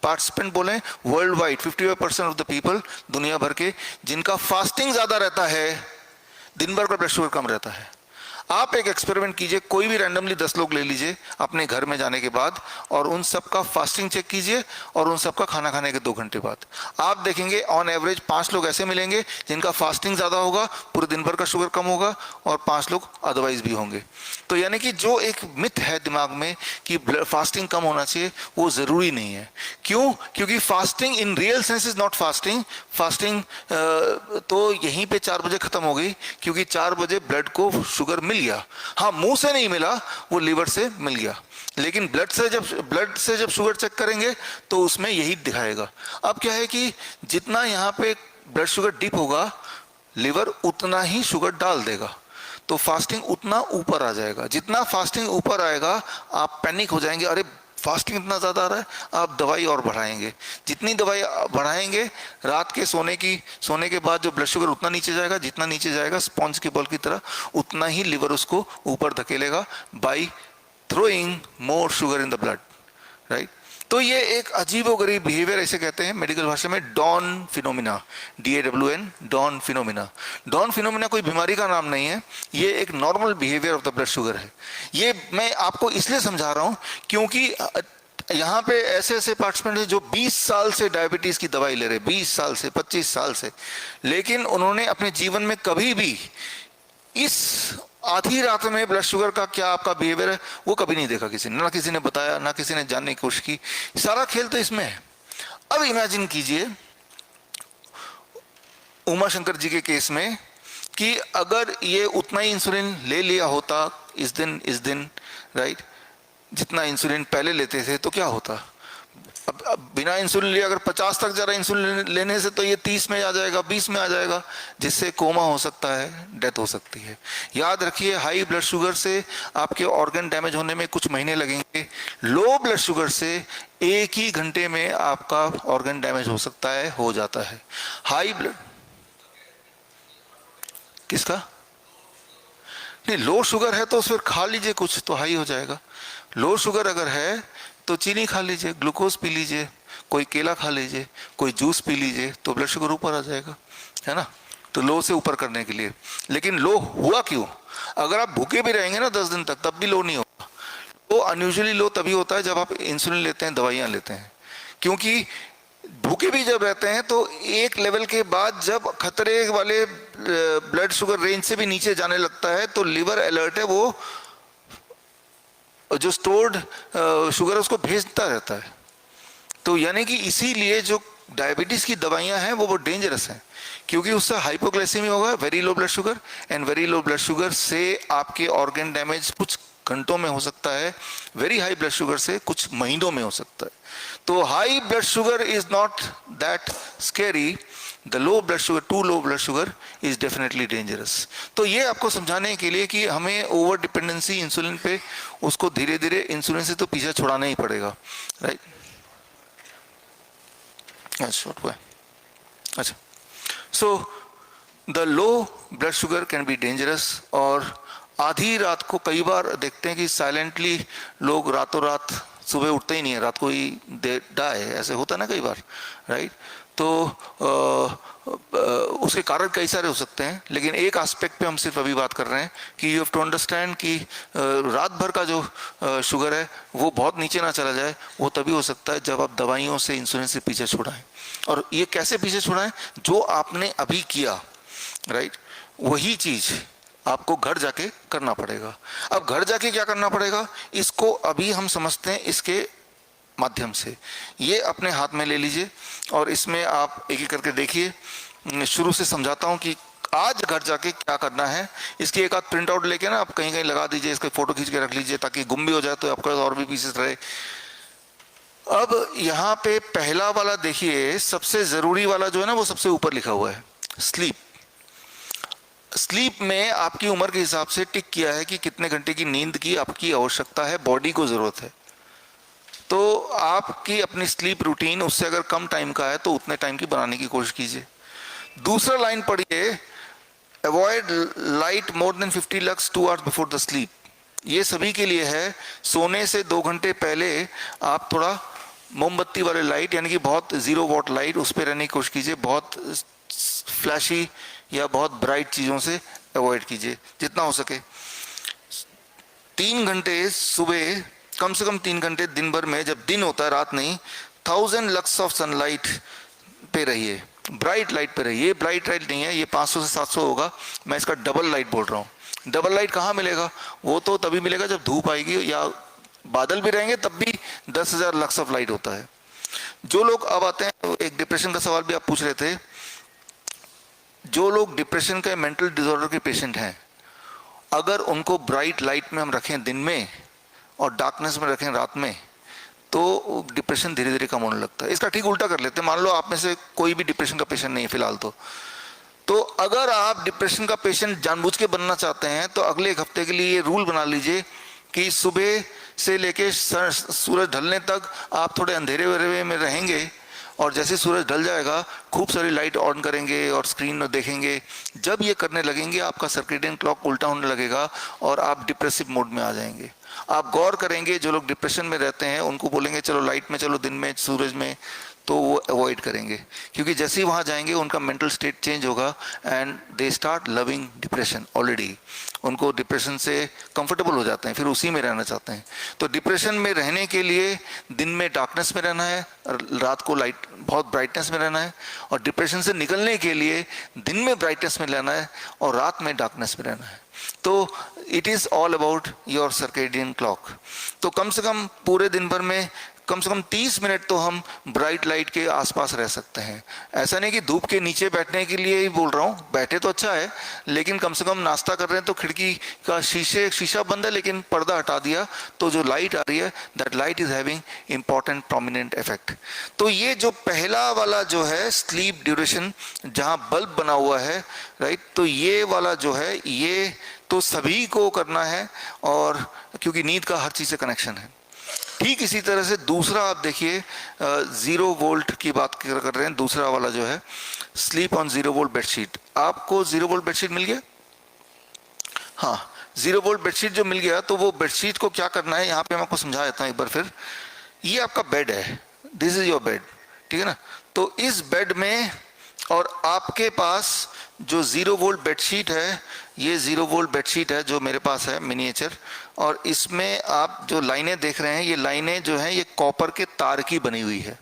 पार्टिसिपेंट बोले world wide, 55% of the people दुनिया भर के, जिनका फास्टिंग ज्यादा रहता है, दिन भर का ब्लड शुगर कम रहता है। आप एक एक्सपेरिमेंट कीजिए, कोई भी रैंडमली 10 लोग ले लीजिए अपने घर में जाने के बाद, और उन सब का फास्टिंग चेक कीजिए और उन सब का खाना खाने के 2 घंटे बाद। आप देखेंगे ऑन एवरेज 5 लोग ऐसे मिलेंगे जिनका फास्टिंग ज़्यादा होगा, पूरे दिन भर का शुगर कम होगा, और 5 लोग अदरवाइज भी होंगे। तो यानी कि जो एक मिथ है दिमाग में कि फास्टिंग कम होना चाहिए, वो ज़रूरी नहीं है। क्यों? क्योंकि fasting in real sense is not fasting. Fasting तो यहीं पे 4 बजे ख़त्म हो गई, क्योंकि 4 बजे ब्लड को शुगर मिल गया। हाँ, मुंह से नहीं मिला, वो लिवर से मिल गया। लेकिन ब्लड से जब शुगर चेक करेंगे तो उसमें यही दिखाएगा। अब क्या है कि जितना यहाँ पे ब्लड शुगर डिप होगा, लिवर उतना ही शुगर डाल देगा, तो फास्टिंग उतना ऊपर आ जाएगा। जितना फास्टिंग ऊपर आएगा आप पैनिक हो जाएंगे, अरे फास्टिंग इतना ज़्यादा आ रहा है, आप दवाई और बढ़ाएंगे। जितनी दवाई बढ़ाएंगे, रात के सोने के बाद जो ब्लड शुगर उतना नीचे जाएगा, जितना नीचे जाएगा स्पॉन्ज के बॉल की तरह, उतना ही लिवर उसको ऊपर धकेलेगा by throwing more sugar in the blood, right. तो ये एक अजीबोगरीब बिहेवियर, ऐसे कहते हैं मेडिकल भाषा में, dawn phenomena, DAWN, dawn phenomena. Dawn phenomena कोई बीमारी का नाम नहीं है, ये एक normal behaviour of the blood sugar है। ये मैं आपको इसलिए समझा रहा हूं क्योंकि यहाँ पे ऐसे ऐसे पार्टिसिपेंट हैं जो 20 साल से डायबिटीज की दवाई ले रहे, 20 साल से, 25 साल से, लेकिन उन्होंने अपने जीवन में कभी भी इस आधी रात में ब्लड शुगर का क्या आपका बिहेवियर है वो कभी नहीं देखा किसी ने, ना किसी ने बताया, ना किसी ने जानने की कोशिश की। सारा खेल तो इसमें है। अब इमेजिन कीजिए उमा शंकर जी के केस में कि अगर ये उतना ही इंसुलिन ले लिया होता इस दिन, राइट, जितना इंसुलिन पहले लेते थे, तो क्या होता। अब बिना इंसुलिन लिए अगर 50 तक जा रहा है इंसुलिन लेने से, तो ये 30 में आ जाएगा, 20 में आ जाएगा, जिससे कोमा हो सकता है, डेथ हो सकती है। याद रखिए, हाई ब्लड शुगर से आपके ऑर्गन डैमेज होने में कुछ महीने लगेंगे, लो ब्लड शुगर से 1 ही घंटे में आपका ऑर्गन डैमेज हो सकता है, हो जाता है। हाई ब्लड किसका नहीं, लो शुगर है तो फिर खा लीजिए कुछ, तो हाई हो जाएगा। लो शुगर अगर है तो चीनी खा लीजिए, ग्लूकोज पी लीजिए, कोई केला खा लीजिए, कोई जूस पी लीजिए, तो ब्लड शुगर ऊपर आ जाएगा, है ना। तो लो से ऊपर करने के लिए। लेकिन लो हुआ क्यों? अगर आप भूखे भी रहेंगे ना 10 दिन तक, तब भी लो नहीं होगा। तो अनयूजुअली लो तभी होता है जब आप इंसुलिन लेते हैं, दवाइयाँ लेते हैं। क्योंकि भूखे भी जब रहते हैं तो एक लेवल के बाद जब खतरे वाले ब्लड शुगर रेंज से भी नीचे जाने लगता है, तो लिवर अलर्ट है, वो जो स्टोर्ड शुगर उसको भेजता रहता है। तो यानी कि इसीलिए जो डायबिटीज की दवाइयां हैं वो डेंजरस हैं, क्योंकि उससे हाइपोग्लाइसेमिया होगा, very low blood sugar, and very low blood sugar से आपके ऑर्गन डैमेज कुछ घंटों में हो सकता है, वेरी हाई ब्लड शुगर से कुछ महीनों में हो सकता है। तो high blood sugar is not that scary, the low blood sugar, too low blood sugar is definitely dangerous. तो ये आपको समझाने के लिए कि हमें ओवर डिपेंडेंसी इंसुलिन पे, उसको धीरे धीरे इंसुलिन से तो पीछा छुड़ाना ही पड़ेगा, राइट। अच्छा, so the low blood sugar can be dangerous. और आधी रात को कई बार देखते हैं कि साइलेंटली लोग रातों रात सुबह उठते ही नहीं है, रात को ही दे डाई, ऐसे होता ना कई बार, राइट। तो उसके कारण कई सारे हो सकते हैं, लेकिन एक एस्पेक्ट पे हम सिर्फ अभी बात कर रहे हैं कि यू हैव टू अंडरस्टैंड कि रात भर का जो शुगर है वो बहुत नीचे ना चला जाए। वो तभी हो सकता है जब आप दवाइयों से, इंसुलिन से पीछे छुड़ाएं। और ये कैसे पीछे छुड़ाएं? जो आपने अभी किया, राइट, वही चीज आपको घर जाके करना पड़ेगा। अब घर जाके क्या करना पड़ेगा, इसको अभी हम समझते हैं इसके माध्यम से। ये अपने हाथ में ले लीजिए और इसमें आप एक एक करके देखिए। शुरू से समझाता हूं कि आज घर जाके क्या करना है। इसकी एक आध प्रिंट आउट लेके ना आप कहीं कहीं लगा दीजिए, इसका फोटो खींच के रख लीजिए, ताकि गुम भी हो जाए तो आपके पास और भी पीसेस रहे। अब यहाँ पे पहला वाला देखिए, सबसे जरूरी वाला जो है ना, वो सबसे ऊपर लिखा हुआ है, स्लीप। स्लीप में आपकी उम्र के हिसाब से टिक किया है कि कितने घंटे की नींद की आपकी आवश्यकता है, बॉडी को जरूरत है। तो आपकी अपनी स्लीप रूटीन उससे अगर कम टाइम का है तो उतने टाइम की बनाने की कोशिश कीजिए। दूसरा लाइन पढ़िए, avoid light more than 50 lux 2 hours before the sleep. ये सभी के लिए है। सोने से 2 घंटे पहले आप थोड़ा मोमबत्ती वाले लाइट, यानी कि बहुत 0 वॉट लाइट, उस पर रहने की कोशिश कीजिए। बहुत फ्लैशी या बहुत ब्राइट चीज़ों से अवॉइड कीजिए जितना हो सके। 3 घंटे सुबह, कम से कम 3 घंटे दिन भर में, जब दिन होता है रात नहीं, 1000 लक्स ऑफ सनलाइट पे रहिए, ब्राइट लाइट पे रहिए। ब्राइट लाइट नहीं है, ये 500 से 700 होगा, मैं इसका डबल लाइट बोल रहा हूँ। डबल लाइट कहाँ मिलेगा? वो तो तभी मिलेगा जब धूप आएगी या बादल भी रहेंगे, तब भी 10,000 लक्स ऑफ लाइट होता है। जो लोग अब आते हैं, एक डिप्रेशन का सवाल भी आप पूछ रहे थे, जो लोग डिप्रेशन के, मेंटल डिसऑर्डर के पेशेंट हैं, अगर उनको ब्राइट लाइट में हम रखें दिन में और डार्कनेस में रखें रात में, तो डिप्रेशन धीरे धीरे कम होने लगता है। इसका ठीक उल्टा कर लेते हैं। मान लो आप में से कोई भी डिप्रेशन का पेशेंट नहीं है फिलहाल, तो अगर आप डिप्रेशन का पेशेंट जानबूझ के बनना चाहते हैं तो अगले 1 हफ्ते के लिए ये रूल बना लीजिए कि सुबह से लेके सूरज ढलने तक आप थोड़े अंधेरे वरेरे में रहेंगे, और जैसे सूरज ढल जाएगा खूब सारी लाइट ऑन करेंगे और स्क्रीन देखेंगे। जब ये करने लगेंगे आपका सर्केडियन क्लॉक उल्टा होने लगेगा और आप डिप्रेसिव मोड में आ जाएंगे। आप गौर करेंगे जो लोग डिप्रेशन में रहते हैं उनको बोलेंगे चलो लाइट में चलो, दिन में सूरज में, तो वो अवॉइड करेंगे, क्योंकि जैसे ही वहाँ जाएंगे उनका मेंटल स्टेट चेंज होगा and they start loving depression. Already उनको डिप्रेशन से कंफर्टेबल हो जाते हैं, फिर उसी में रहना चाहते हैं। तो डिप्रेशन में रहने के लिए दिन में डार्कनेस में रहना है, रात को लाइट बहुत ब्राइटनेस में रहना है, और डिप्रेशन से निकलने के लिए दिन में ब्राइटनेस में रहना है और रात में डार्कनेस में रहना है। तो it is all about your circadian clock. तो कम से कम पूरे दिन भर में कम से कम 30 मिनट तो हम ब्राइट लाइट के आसपास रह सकते हैं। ऐसा नहीं कि धूप के नीचे बैठने के लिए ही बोल रहा हूँ, बैठे तो अच्छा है, लेकिन कम से कम नाश्ता कर रहे हैं तो खिड़की का शीशा बंद है लेकिन पर्दा हटा दिया तो जो लाइट आ रही है that light is having important prominent effect. तो ये जो पहला वाला जो है स्लीप ड्यूरेशन जहाँ बल्ब बना हुआ है, राइट, तो ये वाला जो है ये तो सभी को करना है, और क्योंकि नींद का हर चीज़ से कनेक्शन है। ठीक इसी तरह से दूसरा आप देखिए 0 वोल्ट की बात कर रहे हैं, दूसरा वाला जो है स्लीप ऑन 0 वोल्ट बेडशीट। आपको 0 वोल्ट बेडशीट मिल गया? हाँ, 0 वोल्ट बेडशीट जो मिल गया तो वो बेडशीट को क्या करना है यहाँ पे मैं आपको समझा देता हूँ एक बार फिर। ये आपका बेड है, दिस इज योर बेड, ठीक है ना। तो इस बेड में और आपके पास जो 0 वोल्ट बेडशीट है, ये 0 वोल्ट बेडशीट है जो मेरे पास है मिनिएचर, और इसमें आप जो लाइनें देख रहे हैं ये लाइनें जो हैं ये कॉपर के तार की बनी हुई है,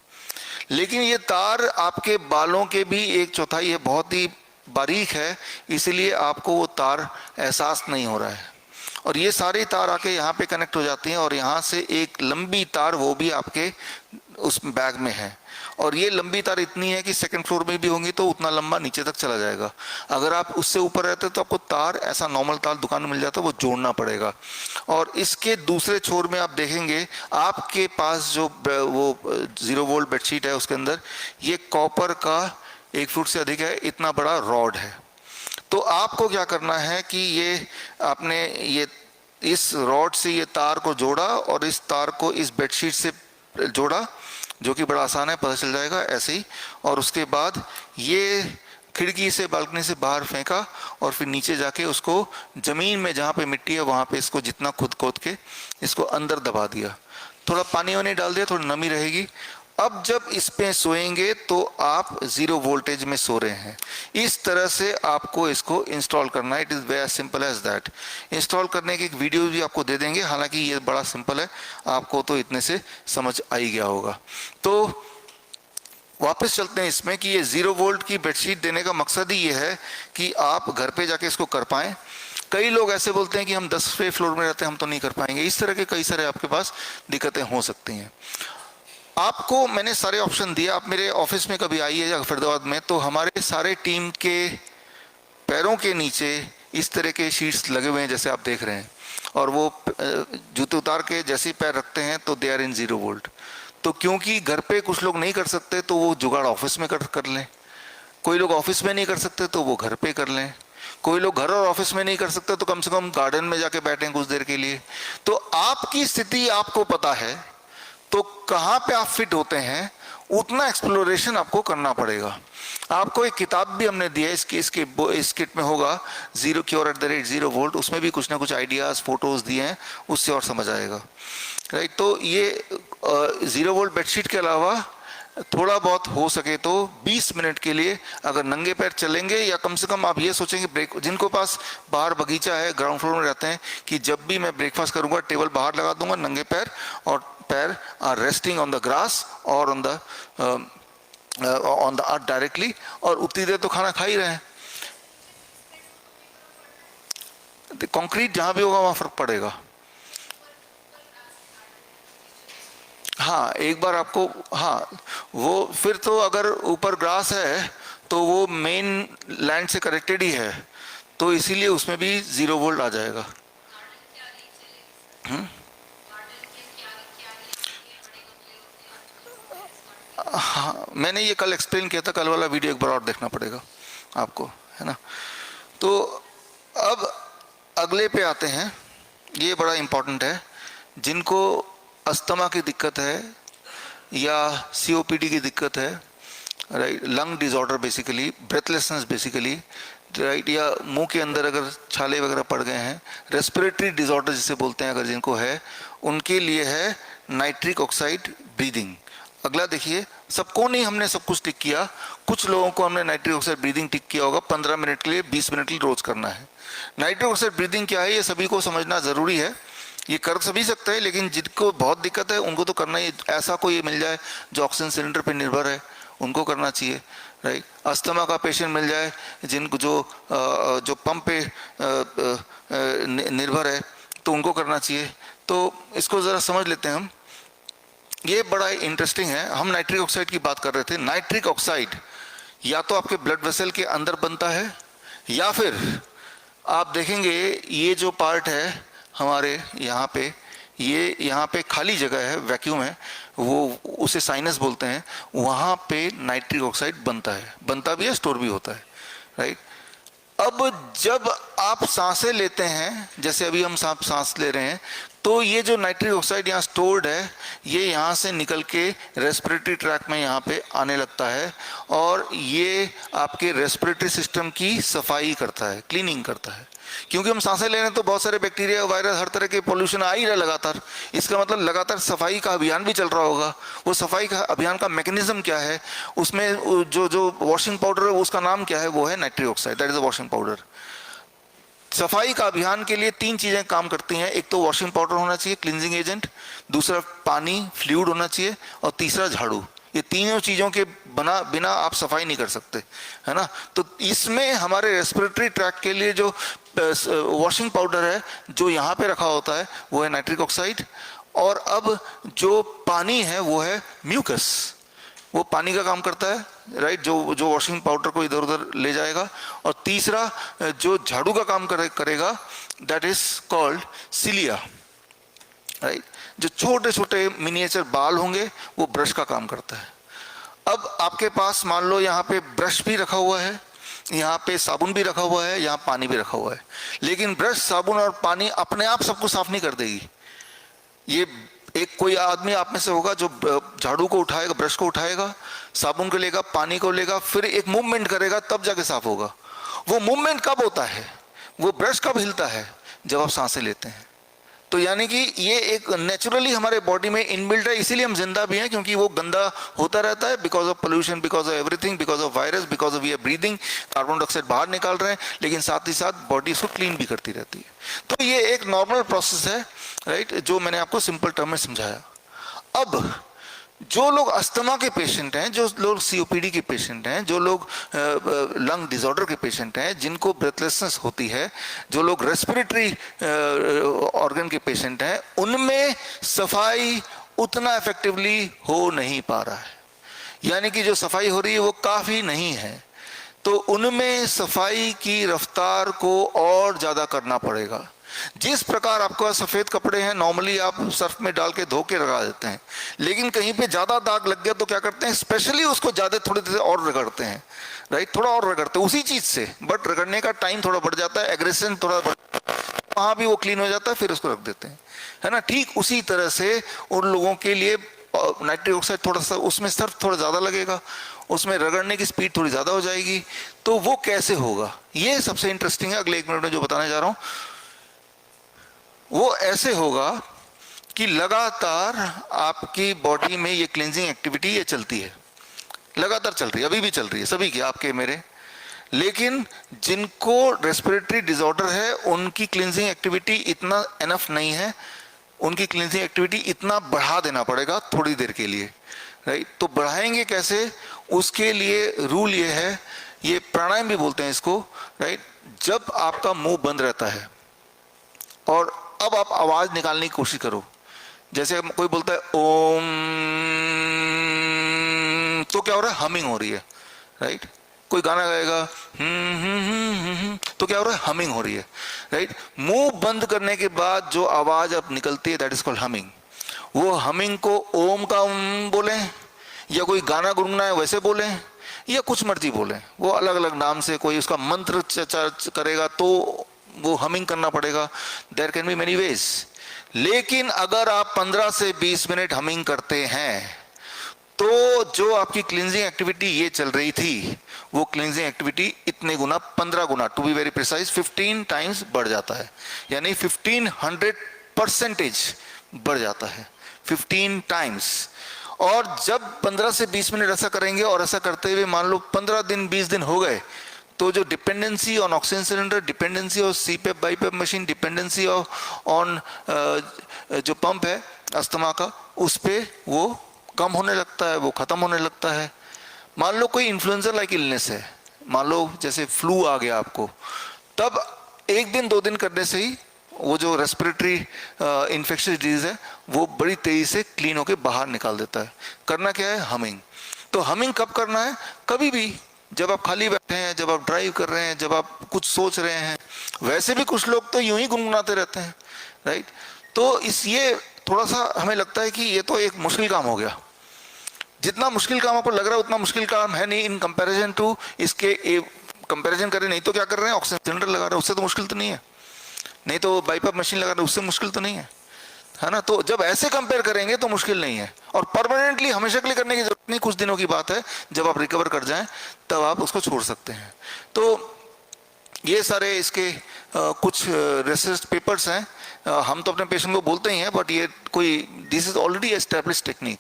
लेकिन ये तार आपके बालों के भी 1/4 है, बहुत ही बारीक है, इसलिए आपको वो तार एहसास नहीं हो रहा है। और ये सारी तार आके यहाँ पे कनेक्ट हो जाती हैं और यहाँ से एक लंबी तार वो भी आपके उस बैग में है, और ये लंबी तार इतनी है कि सेकंड फ्लोर में भी होंगी तो उतना लंबा नीचे तक चला जाएगा। अगर आप उससे ऊपर रहते तो आपको तार ऐसा नॉर्मल तार दुकान में मिल जाता है, वो जोड़ना पड़ेगा। और इसके दूसरे छोर में आप देखेंगे आपके पास जो वो 0 वोल्ट बेडशीट है उसके अंदर ये कॉपर का 1 फुट से अधिक है इतना बड़ा रॉड है। तो आपको क्या करना है कि ये आपने ये इस रॉड से ये तार को जोड़ा और इस तार को इस बेडशीट से जोड़ा, जो कि बड़ा आसान है, पता चल जाएगा ऐसे ही। और उसके बाद ये खिड़की से बालकनी से बाहर फेंका और फिर नीचे जाके उसको जमीन में जहाँ पे मिट्टी है वहाँ पे इसको जितना खुद खोद के इसको अंदर दबा दिया, थोड़ा पानी वानी डाल दिया, थोड़ी नमी रहेगी। अब जब इस पे सोएंगे तो आप 0 वोल्टेज में सो रहे हैं। इस तरह से आपको इसको इंस्टॉल करना है। It is very simple as that. Install करने की एक वीडियो भी आपको दे देंगे, हालांकि ये बड़ा सिंपल है, आपको तो इतने से समझ आ ही गया होगा। तो वापस चलते हैं इसमें कि ये 0 वोल्ट की बेडशीट देने का मकसद ही ये है कि आप घर पे जाके इसको कर पाएँ। कई लोग ऐसे बोलते हैं कि हम 10वें फ्लोर में रहते हैं, हम तो नहीं कर पाएंगे। इस तरह के कई सारे आपके पास दिक्कतें हो सकती हैं। आपको मैंने सारे ऑप्शन दिए। आप मेरे ऑफिस में कभी आइए या फरीदाबाद में, तो हमारे सारे टीम के पैरों के नीचे इस तरह के शीट्स लगे हुए हैं जैसे आप देख रहे हैं, और वो जूते उतार के जैसे ही पैर रखते हैं तो दे आर इन 0 वोल्ट। तो क्योंकि घर पे कुछ लोग नहीं कर सकते तो वो जुगाड़ ऑफिस में कर लें, कोई लोग ऑफिस में नहीं कर सकते तो वो घर पे कर लें, कोई लोग घर और ऑफिस में नहीं कर सकते तो कम से कम गार्डन में जाके बैठें कुछ देर के लिए। तो आपकी स्थिति आपको पता है, तो कहाँ पे आप फिट होते हैं उतना एक्सप्लोरेशन आपको करना पड़ेगा। आपको एक किताब भी हमने दी है, इस किट में होगा cure@0 वोल्ट, उसमें भी कुछ ना कुछ आइडियाज फोटोज दिए हैं, उससे और समझ आएगा, राइट। तो ये 0 वोल्ट बेडशीट के अलावा थोड़ा बहुत हो सके तो 20 मिनट के लिए अगर नंगे पैर चलेंगे, या कम से कम आप ये सोचेंगे ब्रेक, जिनको पास बाहर बगीचा है ग्राउंड फ्लोर में रहते हैं, कि जब भी मैं ब्रेकफास्ट करूंगा टेबल बाहर लगा दूंगा, नंगे पैर, और पैर are resting on the grass और ऑन द अर्थ डायरेक्टली, और उतनी देर तो खाना खा ही रहे हैं। कंक्रीट जहां भी होगा वहां फर्क पड़ेगा। हाँ, एक बार आपको, हाँ वो फिर तो अगर ऊपर ग्रास है तो वो मेन लैंड से कनेक्टेड ही है, तो इसीलिए उसमें भी 0 वोल्ट आ जाएगा। हाँ, मैंने ये कल एक्सप्लेन किया था, कल वाला वीडियो एक बार और देखना पड़ेगा आपको, है ना। तो अब अगले पे आते हैं, ये बड़ा इम्पोर्टेंट है। जिनको अस्थमा की दिक्कत है या सीओपीडी की दिक्कत है, right, lung disorder basically, breathlessness basically, right, या मुंह के अंदर अगर छाले वगैरह पड़ गए हैं, रेस्पिरेटरी डिसऑर्डर जिसे बोलते हैं अगर जिनको है, उनके लिए है नाइट्रिक ऑक्साइड ब्रीदिंग। अगला देखिए, सबको नहीं हमने सब कुछ टिक किया, कुछ लोगों को हमने नाइट्रिक ऑक्साइड ब्रीदिंग टिक किया होगा 15 मिनट के लिए, 20 मिनट के लिए रोज करना है। नाइट्रिक ऑक्साइड ब्रीदिंग क्या है ये सभी को समझना जरूरी है। ये कर सभी सकते हैं, लेकिन जिनको बहुत दिक्कत है उनको तो करना ही, ऐसा कोई मिल जाए जो ऑक्सीजन सिलेंडर पर निर्भर है उनको करना चाहिए, राइट। अस्थमा का पेशेंट मिल जाए जिनको जो पंप पे निर्भर है तो उनको करना चाहिए। तो इसको ज़रा समझ लेते हैं हम। ये बड़ा इंटरेस्टिंग है। हम नाइट्रिक ऑक्साइड की बात कर रहे थे। नाइट्रिक ऑक्साइड या तो आपके ब्लड वेसल के अंदर बनता है, या फिर आप देखेंगे ये जो पार्ट है हमारे यहाँ पे, ये यहाँ पे खाली जगह है, वैक्यूम है, वो उसे साइनस बोलते हैं, वहाँ पे नाइट्रिक ऑक्साइड बनता है, बनता भी है, स्टोर भी होता है, राइट। अब जब आप सांसें लेते हैं, जैसे अभी हम सांस ले रहे हैं, तो ये जो नाइट्रिक ऑक्साइड यहाँ स्टोर्ड है, ये यहाँ से निकल के रेस्पिरेटरी ट्रैक में यहाँ पे आने लगता है, और ये आपके रेस्पिरेटरी सिस्टम की सफाई करता है, क्लीनिंग करता है। क्योंकि हम सांसें ले रहे हैं तो बहुत सारे बैक्टीरिया, वायरस, हर तरह के पोल्यूशन आ ही रहा लगातार। इसका मतलब लगातार सफाई का अभियान भी चल रहा होगा। वो सफाई का अभियान का मैकेनिज्म क्या है, उसमें जो वॉशिंग पाउडर है उसका नाम क्या है, वो है nitric oxide, that is a washing powder. सफाई का अभियान के लिए 3 चीजें काम करती हैं। एक तो वॉशिंग पाउडर होना चाहिए, क्लींजिंग एजेंट, दूसरा पानी, फ्लूइड होना चाहिए, और तीसरा झाड़ू। ये तीनों चीजों के बिना आप सफाई नहीं कर सकते, है ना। तो इसमें हमारे रेस्पिरेटरी ट्रैक के लिए जो वॉशिंग पाउडर है जो यहाँ पे रखा होता है वो है नाइट्रिक ऑक्साइड, और अब जो पानी है वो है म्यूकस, वो पानी का काम करता है, राइट, जो वॉशिंग पाउडर को इधर उधर ले जाएगा। और तीसरा जो झाड़ू का काम करेगा, that is called cilia, right. जो छोटे छोटे मिनिएचर बाल होंगे वो ब्रश का काम करता है। अब आपके पास मान लो यहाँ पे ब्रश भी रखा हुआ है, यहाँ पे साबुन भी रखा हुआ है, यहाँ पानी भी रखा हुआ है, लेकिन ब्रश, साबुन और पानी अपने आप सबको साफ नहीं कर देगी। ये एक कोई आदमी आप में से होगा जो झाड़ू को उठाएगा, ब्रश को उठाएगा, साबुन को लेगा, पानी को लेगा, फिर एक मूवमेंट करेगा, तब जाके साफ होगा। वो मूवमेंट कब होता है, वो ब्रश कब हिलता है, जब आप सांसें लेते हैं। तो यानी कि ये एक नेचुरली हमारे बॉडी में इनबिल्ट है, इसीलिए हम जिंदा भी हैं, क्योंकि वो गंदा होता रहता है because of pollution, because of everything, because of virus, because of we are breathing, carbon dioxide बाहर निकाल रहे हैं, लेकिन साथ ही साथ बॉडी इसको क्लीन भी करती रहती है। तो ये एक नॉर्मल प्रोसेस है, राइट, जो मैंने आपको सिंपल टर्म में समझाया। अब जो लोग अस्थमा के पेशेंट हैं, जो लोग सीओपीडी के पेशेंट हैं, जो लोग लंग डिसऑर्डर के पेशेंट हैं, जिनको ब्रेथलेसनेस होती है, जो लोग रेस्पिरेटरी ऑर्गन के पेशेंट हैं, उनमें सफाई उतना इफेक्टिवली हो नहीं पा रहा है, यानी कि जो सफाई हो रही है वो काफ़ी नहीं है। तो उनमें सफाई की रफ्तार को और ज़्यादा करना पड़ेगा। जिस प्रकार आपके पास सफ़ेद कपड़े हैं, नॉर्मली आप सर्फ में डाल के धो के लगा देते हैं, लेकिन कहीं पे ज़्यादा दाग लग गया तो क्या करते हैं, स्पेशली उसको ज़्यादा थोड़ी देर और रगड़ते हैं, राइट, थोड़ा और रगड़ते हैं उसी चीज़ से, बट रगड़ने का टाइम थोड़ा बढ़ जाता है, एग्रेशन थोड़ा बढ़, वहाँ भी वो क्लीन हो जाता है, फिर उसको रख देते हैं, है ना। ठीक उसी तरह से उन लोगों के लिए नाइट्रिक ऑक्साइड थोड़ा सा, उसमें सर्फ थोड़ा ज़्यादा लगेगा, उसमें रगड़ने की स्पीड थोड़ी ज़्यादा हो जाएगी। तो वो कैसे होगा, ये सबसे इंटरेस्टिंग है। अगले 1 मिनट में जो बताने जा रहा हूँ वो ऐसे होगा कि लगातार आपकी बॉडी में ये क्लींजिंग एक्टिविटी ये चलती है, लगातार चल रही है, अभी भी चल रही है, सभी की, आपके मेरे। लेकिन जिनको रेस्पिरेटरी डिसऑर्डर है उनकी क्लींजिंग एक्टिविटी इतना एनफ नहीं है, उनकी क्लींजिंग एक्टिविटी इतना बढ़ा देना पड़ेगा थोड़ी देर के लिए, राइट। तो बढ़ाएंगे कैसे, उसके लिए रूल ये है, ये प्राणायाम भी बोलते हैं इसको, राइट। जब आपका मुंह बंद रहता है और अब आप आवाज निकालने की कोशिश करो, जैसे कोई बोलता है ओम, तो क्या हो रहा है, हमिंग हो रही है, राइट। कोई गाना गाएगा तो क्या हो रहा है, हमिंग हो रही है, राइट। मुंह बंद करने के बाद जो आवाज अब निकलती है दैट इज कॉल्ड हमिंग। वो हमिंग को ओम का बोले, या कोई गाना गुनगुना है वैसे बोले, या कुछ मर्जी बोले, वो अलग अलग नाम से, कोई उसका मंत्र करेगा तो वो हमिंग करना पड़ेगा, there can be many ways. लेकिन अगर आप 15 से 20 मिनट हमिंग करते हैं तो जो आपकी क्लींजिंग एक्टिविटी ये चल रही थी, वो क्लींजिंग एक्टिविटी इतने गुना, 15 गुना, to be very precise 15 times बढ़ जाता है, यानी 1500% बढ़ जाता है, 15 टाइम्स। और जब 15 से 20 मिनट ऐसा करेंगे, और ऐसा करते हुए मान लो 15 दिन 20 दिन हो गए, तो जो dependency on oxygen cylinder, dependency on CPAP BiPAP machine, dependency on जो पंप है अस्थमा का, उस पे वो कम होने लगता है, वो खत्म होने लगता है। मान लो कोई इन्फ्लुएंजा लाइक इलनेस है, मान लो जैसे फ्लू आ गया आपको, तब 1 दिन 2 दिन करने से ही वो जो रेस्पिरेटरी इन्फेक्शियस डिजीज है वो बड़ी तेजी से क्लीन होके बाहर निकाल देता है। करना क्या है? हमिंग। तो हमिंग कब करना है? कभी भी, जब आप खाली बैठे हैं, जब आप ड्राइव कर रहे हैं, जब आप कुछ सोच रहे हैं। वैसे भी कुछ लोग तो यूं ही गुनगुनाते रहते हैं, राइट? तो ये थोड़ा सा हमें लगता है कि ये तो एक मुश्किल काम हो गया। जितना मुश्किल काम आपको लग रहा है उतना मुश्किल काम है नहीं इन कंपैरिजन टू इसके। कंपैरिजन करें नहीं तो क्या कर रहे हैं? ऑक्सीजन सिलेंडर लगा रहे हैं, उससे तो मुश्किल तो नहीं है। नहीं तो बाईपाप मशीन लगा रहे हैं, उससे मुश्किल तो नहीं है, है ना? तो जब ऐसे कंपेयर करेंगे तो मुश्किल नहीं है। और परमानेंटली हमेशा के लिए करने की जरूरत नहीं, कुछ दिनों की बात है, जब आप रिकवर कर जाएं तब आप उसको छोड़ सकते हैं। तो ये सारे इसके कुछ रिसर्च पेपर्स हैं। हम तो अपने पेशेंट को बोलते ही हैं, बट ये कोई, this is already establish technique,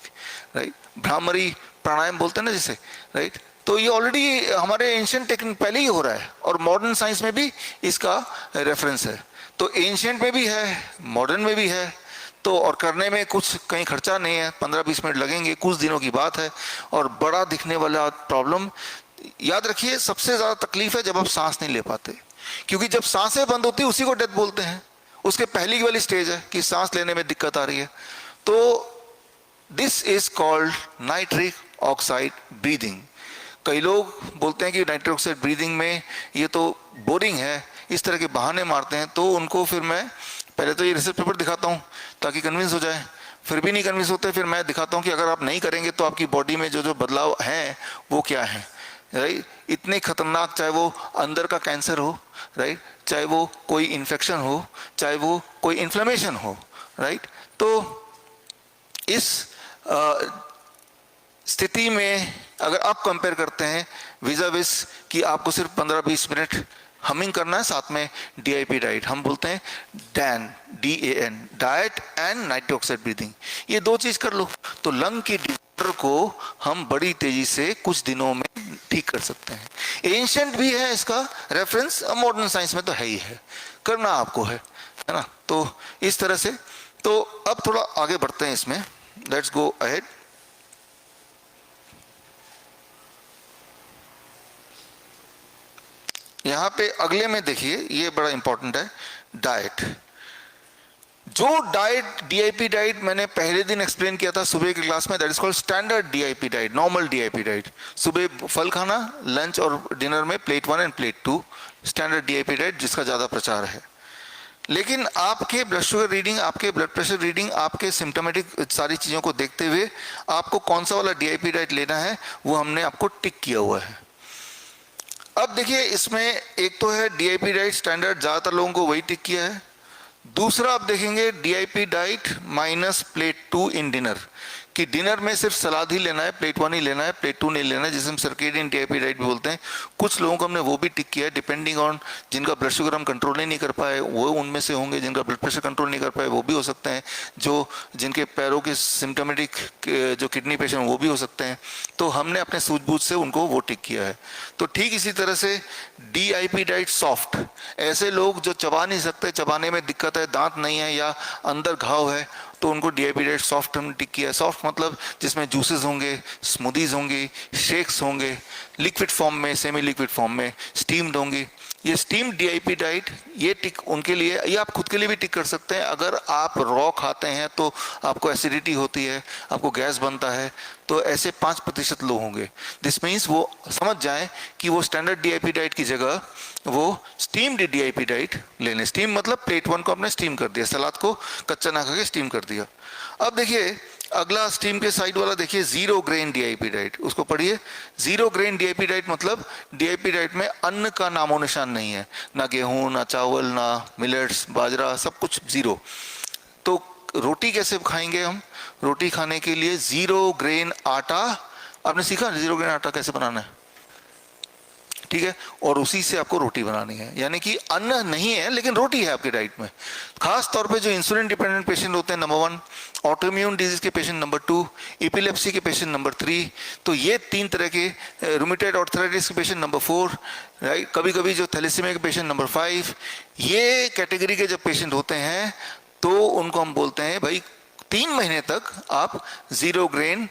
right? Bhramari pranayama बोलते हैं ना जिसे, राइट? तो ये ऑलरेडी हमारे एंशिएंट टेक्निक पहले ही हो रहा है, और मॉडर्न साइंस में भी इसका रेफरेंस है। तो एंशिएंट में भी है, मॉडर्न में भी है। तो और करने में कुछ कहीं खर्चा नहीं है, 15-20 मिनट लगेंगे, कुछ दिनों की बात है। और बड़ा दिखने वाला प्रॉब्लम, याद रखिए, सबसे ज्यादा तकलीफ है जब आप सांस नहीं ले पाते, क्योंकि जब सांसें बंद होती है उसी को डेथ बोलते हैं। उसके पहली की वाली स्टेज है कि सांस लेने में दिक्कत आ रही है। तो this is called nitric oxide breathing. कई लोग बोलते हैं कि नाइट्रिक ऑक्साइड ब्रीदिंग में ये तो बोरिंग है, इस तरह के बहाने मारते हैं। तो उनको फिर मैं पहले तो ये रिसर्च पेपर दिखाता हूँ ताकि कन्विंस हो जाए। फिर भी नहीं कन्विंस होते, फिर मैं दिखाता हूँ कि अगर आप नहीं करेंगे तो आपकी बॉडी में जो जो बदलाव हैं वो क्या है, राइट? इतने खतरनाक, चाहे वो अंदर का कैंसर हो, राइट, चाहे वो कोई इन्फेक्शन हो, चाहे वो कोई इन्फ्लेमेशन हो, राइट? तो इस स्थिति में अगर आप कंपेयर करते हैं विज़ाविस कि आपको सिर्फ 15-20 मिनट हमिंग करना है, साथ में डीआईपी डाइट, हम बोलते हैं Dan, DAN, diet and nitric oxide breathing, ये 2 चीज कर लो तो लंग की डिसऑर्डर को हम बड़ी तेजी से कुछ दिनों में ठीक कर सकते हैं। एंशिएंट भी है इसका रेफरेंस, मॉडर्न साइंस में तो है ही है, करना आपको है ना? तो इस तरह से, तो अब थोड़ा आगे बढ़ते हैं इसमें, लेट्स गो अहेड। यहां पे अगले में देखिए, ये बड़ा इंपॉर्टेंट है, डाइट। जो डाइट, डीआईपी डाइट मैंने पहले दिन एक्सप्लेन किया था सुबह की क्लास में, that is called standard DIP diet, normal DIP diet. सुबह फल खाना, लंच और डिनर में plate 1 end plate 2, standard DIP diet जिसका ज्यादा प्रचार है। लेकिन आपके ब्लड शुगर रीडिंग, आपके ब्लड प्रेशर रीडिंग, आपके सिम्टोमेटिक सारी चीजों को देखते हुए आपको कौन सा वाला डीआईपी डाइट लेना है वो हमने आपको टिक किया हुआ है। अब देखिए, इसमें एक तो है डीआईपी डाइट स्टैंडर्ड, ज्यादातर लोगों को वही टिक किया है। दूसरा आप देखेंगे DIP diet minus plate 2 in dinner, कि डिनर में सिर्फ सलाद ही लेना है, प्लेट 1 ही लेना है, प्लेट 2 नहीं लेना है, जिसे हम सर्केडियन डीआईपी डाइट भी बोलते हैं। कुछ लोगों को हमने वो भी टिक किया है, डिपेंडिंग ऑन जिनका ब्लड शुगर हम कंट्रोल ही नहीं कर पाए वो उनमें से होंगे, जिनका ब्लड प्रेशर कंट्रोल नहीं कर पाए वो भी हो सकते हैं, जो जिनके पैरों के सिम्टोमेटिक जो किडनी पेशेंट वो भी हो सकते हैं। तो हमने अपने सूझबूझ से उनको वो टिक किया है। तो ठीक इसी तरह से डीआईपी डाइट सॉफ्ट, ऐसे लोग जो चबा नहीं सकते, चबाने में दिक्कत है, दांत नहीं है या अंदर घाव है, तो उनको डीआईपी डाइट सॉफ्ट हमने टिक किया है। सॉफ्ट मतलब जिसमें जूसेस होंगे, स्मूदीज होंगी, शेक्स होंगे, लिक्विड फॉर्म में, सेमी लिक्विड फॉर्म में, स्टीम्ड होंगी। ये स्टीम डीआईपी डाइट, ये टिक उनके लिए, ये आप खुद के लिए भी टिक कर सकते हैं। अगर आप रॉ खाते हैं तो आपको एसिडिटी होती है, आपको गैस बनता है, तो ऐसे 5% लोग होंगे। दिस मीन्स वो समझ जाएं कि वो स्टैंडर्ड डीआईपी डाइट की जगह वो स्टीम्ड डीआईपी डाइट ले लें। स्टीम मतलब प्लेट 1 को आपने स्टीम कर दिया, सलाद को कच्चा ना खा के स्टीम कर दिया। अब देखिए, अगला स्टीम के साइड वाला देखिए, जीरो ग्रेन डीआईपी डाइट, उसको पढ़िए। जीरो ग्रेन डीआईपी डाइट मतलब डीआईपी डाइट में अन्न का नामो निशान नहीं है, ना गेहूं, ना चावल, ना मिलेट्स, बाजरा, सब कुछ जीरो। तो रोटी कैसे खाएंगे हम? रोटी खाने के लिए जीरो ग्रेन आटा, आपने सीखा जीरो ग्रेन आटा कैसे बनाना है, ठीक है, और उसी से आपको रोटी बनानी है। यानी कि अन्न नहीं है लेकिन रोटी है आपकी डाइट में। खास तौर पे जो इंसुलिन डिपेंडेंट पेशेंट होते हैं, नंबर 1, ऑटोइम्यून डिजीज के पेशेंट नंबर 2, एपिलेप्सी के पेशेंट नंबर 3, तो ये 3 तरह के, रूमेटॉइड आर्थराइटिस के पेशेंट नंबर 4, राइट, कभी कभी जो थैलेसीमिया के पेशेंट नंबर 5, ये कैटेगरी के जब पेशेंट होते हैं तो उनको हम बोलते हैं भाई 3 महीने तक आप जीरो ग्रेन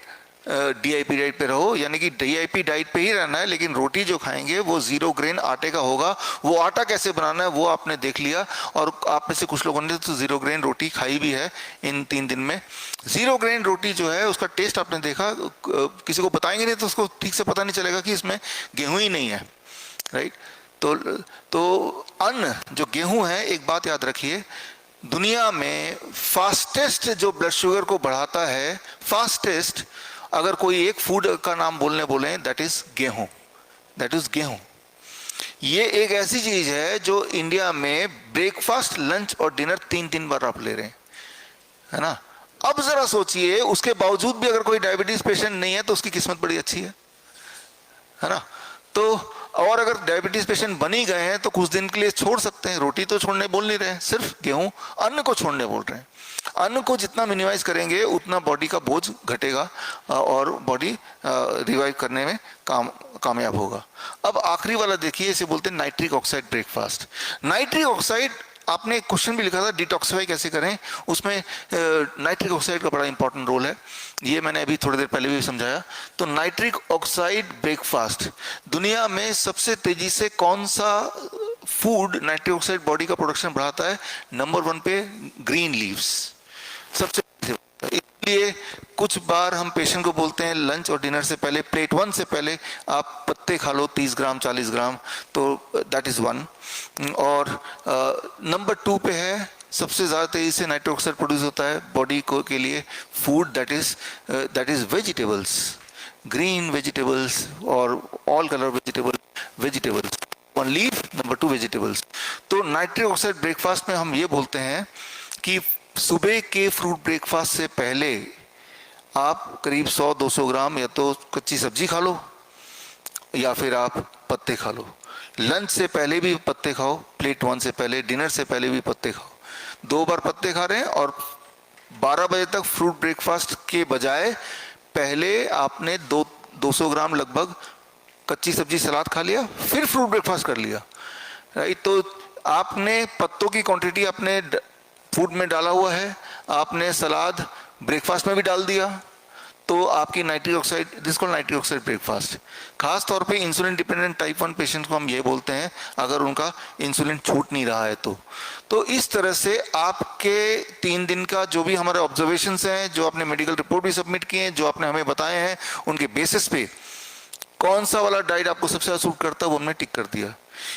डीआईपी डाइट पे रहो, यानी कि डीआईपी डाइट पे ही रहना है, लेकिन रोटी जो खाएंगे वो जीरो ग्रेन आटे का होगा। वो आटा कैसे बनाना है वो आपने देख लिया, और आप में से कुछ लोगों ने तो जीरो ग्रेन रोटी खाई भी है इन 3 दिन में। जीरो ग्रेन रोटी जो है उसका टेस्ट आपने देखा, किसी को बताएंगे नहीं तो उसको ठीक से पता नहीं चलेगा कि इसमें गेहूं ही नहीं है, राइट। तो अन्न जो गेहूं है, एक बात याद रखिए, दुनिया में फास्टेस्ट जो ब्लड शुगर को बढ़ाता है, फास्टेस्ट, अगर कोई एक फूड का नाम बोले दैट इज गेहूं, दैट इज गेहूं। ये एक ऐसी चीज है जो इंडिया में ब्रेकफास्ट, लंच और डिनर 3 बार आप ले रहे हैं, है ना। अब जरा सोचिए, उसके बावजूद भी अगर कोई डायबिटीज पेशेंट नहीं है तो उसकी किस्मत बड़ी अच्छी है ना। तो और अगर डायबिटीज पेशेंट बन ही गए हैं तो कुछ दिन के लिए छोड़ सकते हैं, रोटी तो छोड़ने बोल नहीं रहे हैं, सिर्फ गेहूं, अन्न को छोड़ने बोल रहे हैं। अन्न को जितना मिनिमाइज करेंगे उतना बॉडी का बोझ घटेगा और बॉडी रिवाइव करने में कामयाब होगा। अब आखिरी वाला देखिए, इसे बोलते हैं nitric oxide breakfast. Nitric oxide, आपने एक क्वेश्चन भी लिखा था डिटॉक्सिफाई कैसे करें, उसमें नाइट्रिक ऑक्साइड का बड़ा इंपॉर्टेंट रोल है, ये मैंने अभी थोड़ी देर पहले भी समझाया। तो नाइट्रिक ऑक्साइड ब्रेकफास्ट, दुनिया में सबसे तेजी से कौन सा फूड नाइट्रिक ऑक्साइड बॉडी का प्रोडक्शन बढ़ाता है? नंबर 1 पे ग्रीन लीव्स, सबसे। इसलिए कुछ बार हम पेशेंट को बोलते हैं लंच और डिनर से पहले, प्लेट 1 से पहले आप पत्ते खा लो 30 ग्राम 40 ग्राम, तो दैट इज 1। और नंबर 2 पे है, सबसे ज्यादा तेजी से नाइट्रिक ऑक्साइड प्रोड्यूस होता है बॉडी को के लिए food, that is vegetables, green vegetables और all colour vegetables. 1 leaf, number 2 vegetables. तो नाइट्रिक ऑक्साइड ब्रेकफास्ट में हम ये बोलते हैं कि सुबह के फ्रूट ब्रेकफास्ट से पहले आप करीब 100-200 ग्राम या तो कच्ची सब्जी खा लो या फिर आप पत्ते खा लो। लंच से पहले भी पत्ते खाओ, प्लेट 1 से पहले, डिनर से पहले भी पत्ते खाओ। 2 बार पत्ते खा रहे हैं और 12 बजे तक फ्रूट ब्रेकफास्ट के बजाय पहले आपने 200 ग्राम लगभग कच्ची सब्जी सलाद खा लिया, फिर फ्रूट ब्रेकफास्ट कर लिया, राइट। तो आपने पत्तों की क्वांटिटी अपने फूड में डाला हुआ है, आपने सलाद ब्रेकफास्ट में भी डाल दिया, तो आपकी nitric oxide, this called nitric oxide breakfast. खास तौर पे इंसुलिन डिपेंडेंट टाइप 1 पेशेंट को हम ये बोलते हैं अगर उनका इंसुलिन छूट नहीं रहा है तो इस तरह से आपके 3 दिन का जो भी हमारे ऑब्जर्वेशंस हैं, जो आपने मेडिकल रिपोर्ट भी सबमिट किए हैं, जो आपने हमें बताए हैं, उनके बेसिस पे कौन सा वाला डाइट आपको सबसे ज्यादा सूट करता है वो हमने टिक कर दिया।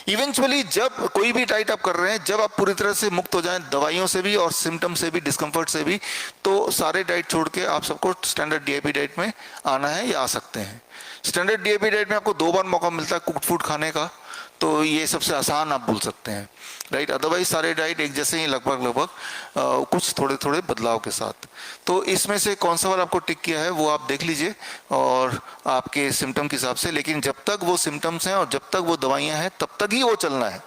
इवेंचुअली जब कोई भी डाइट आप कर रहे हैं, जब आप पूरी तरह से मुक्त हो जाएं दवाइयों से भी और सिम्टम से भी, डिस्कम्फर्ट से भी, तो सारे डाइट छोड़ के आप सबको स्टैंडर्ड डीआईपी डाइट में आना है या आ सकते हैं। स्टैंडर्ड डीआईपी डाइट में आपको 2 बार मौका मिलता है कुक्ड फूड खाने का, तो ये सबसे आसान आप बोल सकते हैं, राइट। अदरवाइज सारे डाइट एक जैसे ही लगभग कुछ थोड़े थोड़े बदलाव के साथ। तो इसमें से कौन सा वाला आपको टिक किया है वो आप देख लीजिए और आपके सिम्टम के हिसाब से, लेकिन जब तक वो सिम्टम्स हैं और जब तक वो दवाइयां हैं तब तक ही वो चलना है।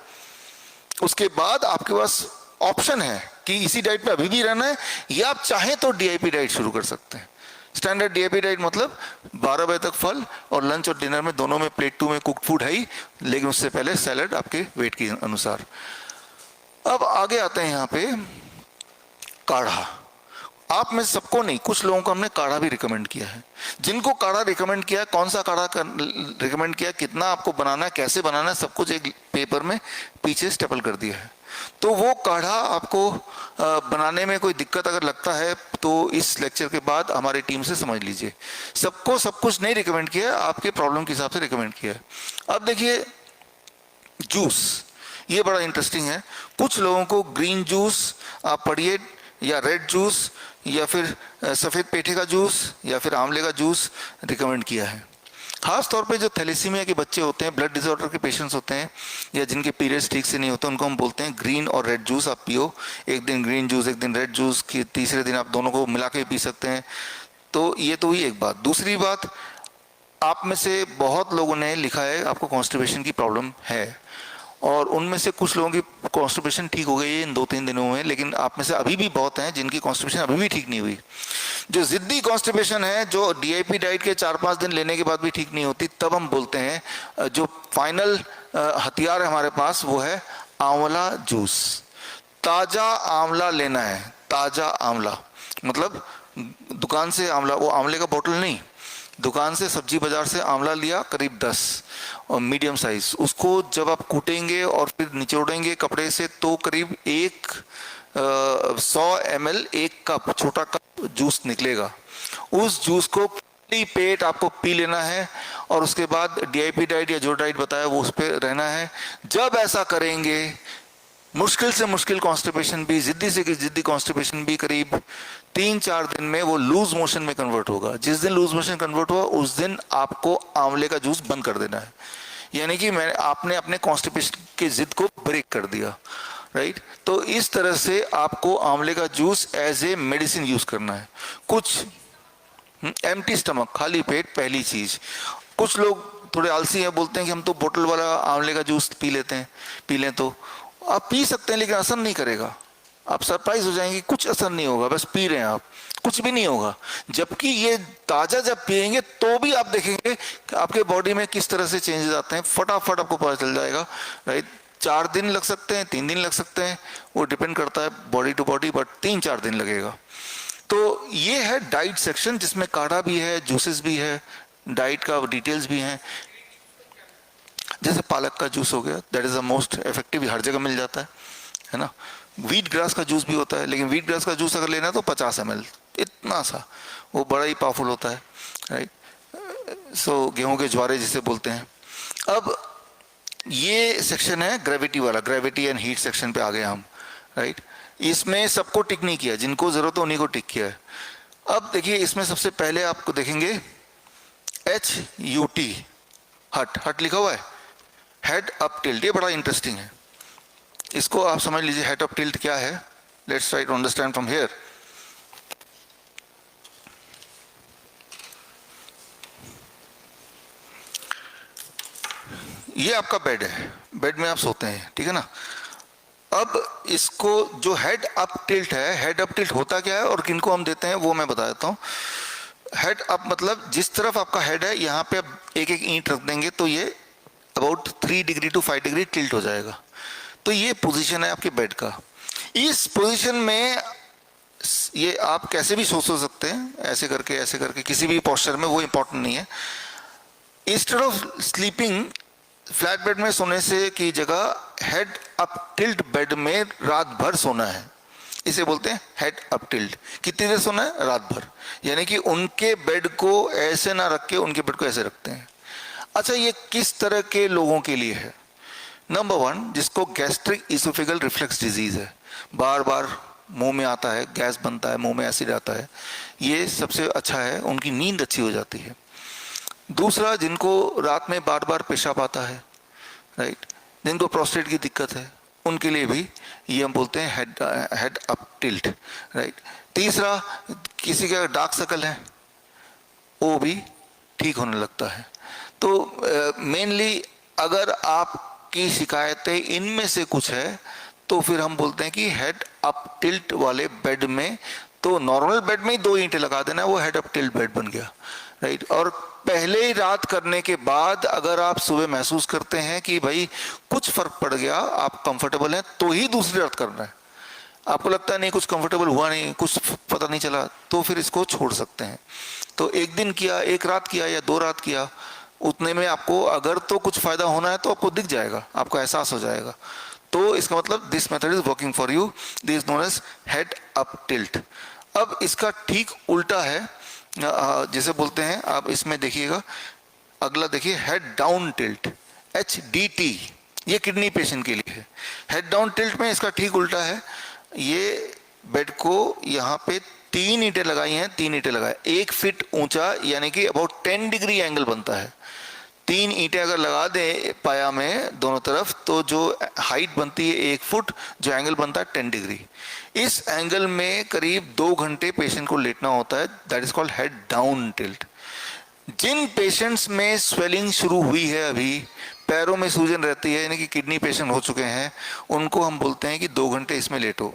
उसके बाद आपके पास ऑप्शन है कि इसी डाइट पे अभी भी रहना है या आप चाहें तो डीआईपी डाइट शुरू कर सकते हैं। स्टैंडर्ड डीआईपी डाइट मतलब 12 बजे तक फल और लंच और डिनर में दोनों में प्लेट 2 में कुक्ड फूड है ही, लेकिन उससे पहले सैलड आपके वेट के अनुसार। अब आगे आते हैं यहाँ पे काढ़ा। आप में सबको नहीं, कुछ लोगों को हमने काढ़ा भी रिकमेंड किया है। जिनको काढ़ा रिकमेंड किया है, कौन सा काढ़ा रिकमेंड किया, कितना आपको बनाना है, कैसे बनाना है, सब कुछ एक पेपर में पीछे स्टेपल कर दिया है। तो वो काढ़ा आपको बनाने में कोई दिक्कत अगर लगता है तो इस लेक्चर के बाद हमारी टीम से समझ लीजिए। सबको सब कुछ नहीं रिकमेंड किया, आपके प्रॉब्लम के हिसाब से रिकमेंड किया है। अब देखिए जूस, ये बड़ा इंटरेस्टिंग है। कुछ लोगों को ग्रीन जूस, आप पढ़िए या रेड जूस या फिर सफ़ेद पेठे का जूस या फिर आंवले का जूस रिकमेंड किया है। खास तौर पे जो थैलेसीमिया के बच्चे होते हैं, ब्लड डिसऑर्डर के पेशेंट्स होते हैं, या जिनके पीरियड्स ठीक से नहीं होते, उनको हम बोलते हैं ग्रीन और रेड जूस आप पियो। एक दिन ग्रीन जूस, एक दिन रेड जूस, कि तीसरे दिन आप दोनों को मिला के पी सकते हैं। तो ये तो हुई एक बात। दूसरी बात, आप में से बहुत लोगों ने लिखा है आपको कॉन्स्टिपेशन की प्रॉब्लम है, और उनमें से कुछ लोगों की कॉन्स्टिपेशन ठीक हो गई है इन 2-3 दिनों में, लेकिन आप में से अभी भी बहुत हैं जिनकी कॉन्स्टिपेशन अभी भी ठीक नहीं हुई। जो जिद्दी कॉन्स्टिपेशन है, जो डीआईपी डाइट के 4-5 दिन लेने के बाद भी ठीक नहीं होती, तब हम बोलते हैं जो फाइनल हथियार है हमारे पास वो है आंवला जूस। ताज़ा आंवला लेना है, ताज़ा आंवला, मतलब दुकान से आंवला, वो आंवले का बोतल नहीं, दुकान से सब्जी बाजार से आंवला लिया करीब 10 और मीडियम साइज, उसको जब आप कूटेंगे और फिर निचोड़ेंगे कपड़े से तो करीब 100 ml, 1 कप, छोटा कप जूस निकलेगा। उस जूस को खाली पेट आपको पी लेना है और उसके बाद डीआईपी डाइट या जो डाइट बताया वो उस पर रहना है। जब ऐसा करेंगे, मुश्किल से मुश्किल कॉन्स्टिपेशन भी, जिद्दी से जिद्दी कॉन्स्टिपेशन भी करीब 3-4 दिन में वो लूज मोशन में कन्वर्ट होगा। जिस दिन लूज मोशन कन्वर्ट हुआ उस दिन आपको आंवले का जूस बंद कर देना है, यानी कि आपने अपने कॉन्स्टिपेशन की जिद को ब्रेक कर दिया, राइट। तो इस तरह से आपको आंवले का juice as a medicine use करना है। कुछ एम्प्टी स्टमक, खाली पेट, पहली चीज। कुछ लोग थोड़े आलसी हैं, बोलते हैं कि हम तो बोतल वाला आंवले का जूस पी लेते हैं, पी लें। तो आप पी सकते हैं लेकिन असर नहीं करेगा, आप सरप्राइज हो जाएंगे, कुछ असर नहीं होगा, बस पी रहे हैं आप, कुछ भी नहीं होगा। जबकि ये ताजा जब पिएंगे तो भी आप देखेंगे कि आपके बॉडी में किस तरह से चेंजेस आते हैं, फटाफट आपको पता चल जाएगा, राइट। 4 दिन लग सकते हैं, 3 दिन लग सकते हैं, वो डिपेंड करता है बॉडी टू बॉडी, बट 3-4 दिन लगेगा। तो ये है डाइट सेक्शन, जिसमें काढ़ा भी है, जूसेस भी है, डाइट का डिटेल्स भी हैं। जैसे पालक का जूस हो गया, that is the most effective, हर जगह मिल जाता है ना। व्हीट ग्रास का जूस भी होता है, लेकिन व्हीट ग्रास का जूस अगर लेना है तो 50 ml, इतना सा, वो बड़ा ही पावरफुल होता है, राइट। सो गेहूं के ज्वारे जिसे बोलते हैं। अब ये सेक्शन है ग्रेविटी वाला, ग्रेविटी एंड हीट सेक्शन पे आ गए हम, राइट। इसमें सबको टिक नहीं किया, जिनको जरूरत है उन्हीं को टिक किया है। अब देखिए, इसमें सबसे पहले आपको देखेंगे HUT, हट, हट लिखा हुआ है, हेड अप टिल्ट। ये बड़ा इंटरेस्टिंग है, इसको आप समझ लीजिए हेड अप टिल्ट क्या है। Let's try to understand from here. ये आपका बेड है, बेड में आप सोते हैं, ठीक है ना। अब इसको जो हेड अप टिल्ट है, हेड अप टिल्ट होता क्या है और किनको हम देते हैं वो मैं बता देता हूँ। हेड अप मतलब जिस तरफ आपका हेड है, यहाँ पे आप एक एक ईंट रख देंगे तो ये about 3 degree to 5 degree tilt हो जाएगा। तो ये पोजीशन है आपके बेड का। इस पोजीशन में ये आप कैसे भी सो सकते हैं, ऐसे करके किसी भी पोस्चर में, वो इंपॉर्टेंट नहीं है। Instead of sleeping flat bed में सोने से की जगह हेड अप टिल्ट बेड में रात भर सोना है, इसे बोलते हैं हेड अप टिल्ट। कितनी देर सोना है? रात भर। यानी कि उनके बेड को ऐसे ना रख के उनके बेड को ऐसे रखते हैं। अच्छा, ये किस तरह के लोगों के लिए है? नंबर 1, जिसको गैस्ट्रिक इसोफेगल रिफ्लक्स डिजीज है, बार बार मुंह में आता है, गैस बनता है, मुंह में एसिड आता है, ये सबसे अच्छा है, उनकी नींद अच्छी हो जाती है। दूसरा, जिनको रात में बार बार पेशाब आता है, राइट, जिनको प्रोस्टेट की दिक्कत है, उनके लिए भी ये हम बोलते हैं हेड अप टिल्ट, राइट। तीसरा, किसी का डार्क सर्कल है, वो भी ठीक होने लगता है। तो मेनली अगर आपकी शिकायतें इनमें से कुछ है तो फिर हम बोलते हैं कि हेड अप टिल्ट वाले बेड में, तो नॉर्मल बेड में ही 2 ईंटें लगा देना, वो हेड अप टिल्ट बेड बन गया, राइट। और पहले ही रात करने के बाद अगर आप सुबह महसूस करते हैं कि भाई कुछ फर्क पड़ गया, आप कंफर्टेबल हैं, तो ही दूसरी रात करना है। आपको लगता है नहीं कुछ कंफर्टेबल हुआ नहीं, कुछ पता नहीं चला, तो फिर इसको छोड़ सकते हैं। तो 1 दिन किया, 1 रात किया या 2 रात किया, उतने में आपको अगर तो कुछ फायदा होना है तो आपको दिख जाएगा, आपको एहसास हो जाएगा। तो इसका मतलब this method is working for you, this is known as head up tilt. अब इसका ठीक उल्टा है, जिसे बोलते हैं, आप इसमें देखिएगा, अगला देखिए, हेड डाउन टिल्ट, HDT। ये किडनी पेशेंट के लिए है। हेड डाउन टिल्ट में इसका ठीक उल्टा है, ये बेड को यहाँ पे 3 ईंटें लगाई हैं, 3 ईंटें लगाए, 1 फीट ऊंचा, यानी कि अबाउट 10 डिग्री एंगल बनता है। 3 ईंटें अगर लगा दें पाया में दोनों तरफ, तो जो हाइट बनती है 1 फुट, जो एंगल बनता है 10 डिग्री। इस एंगल में करीब 2 घंटे पेशेंट को लेटना होता है, that is called head down tilt. जिन पेशेंट्स में स्वेलिंग शुरू हुई है, अभी पैरों में सूजन रहती है, यानी कि किडनी पेशेंट हो चुके हैं, उनको हम बोलते हैं कि 2 घंटे इसमें लेटो।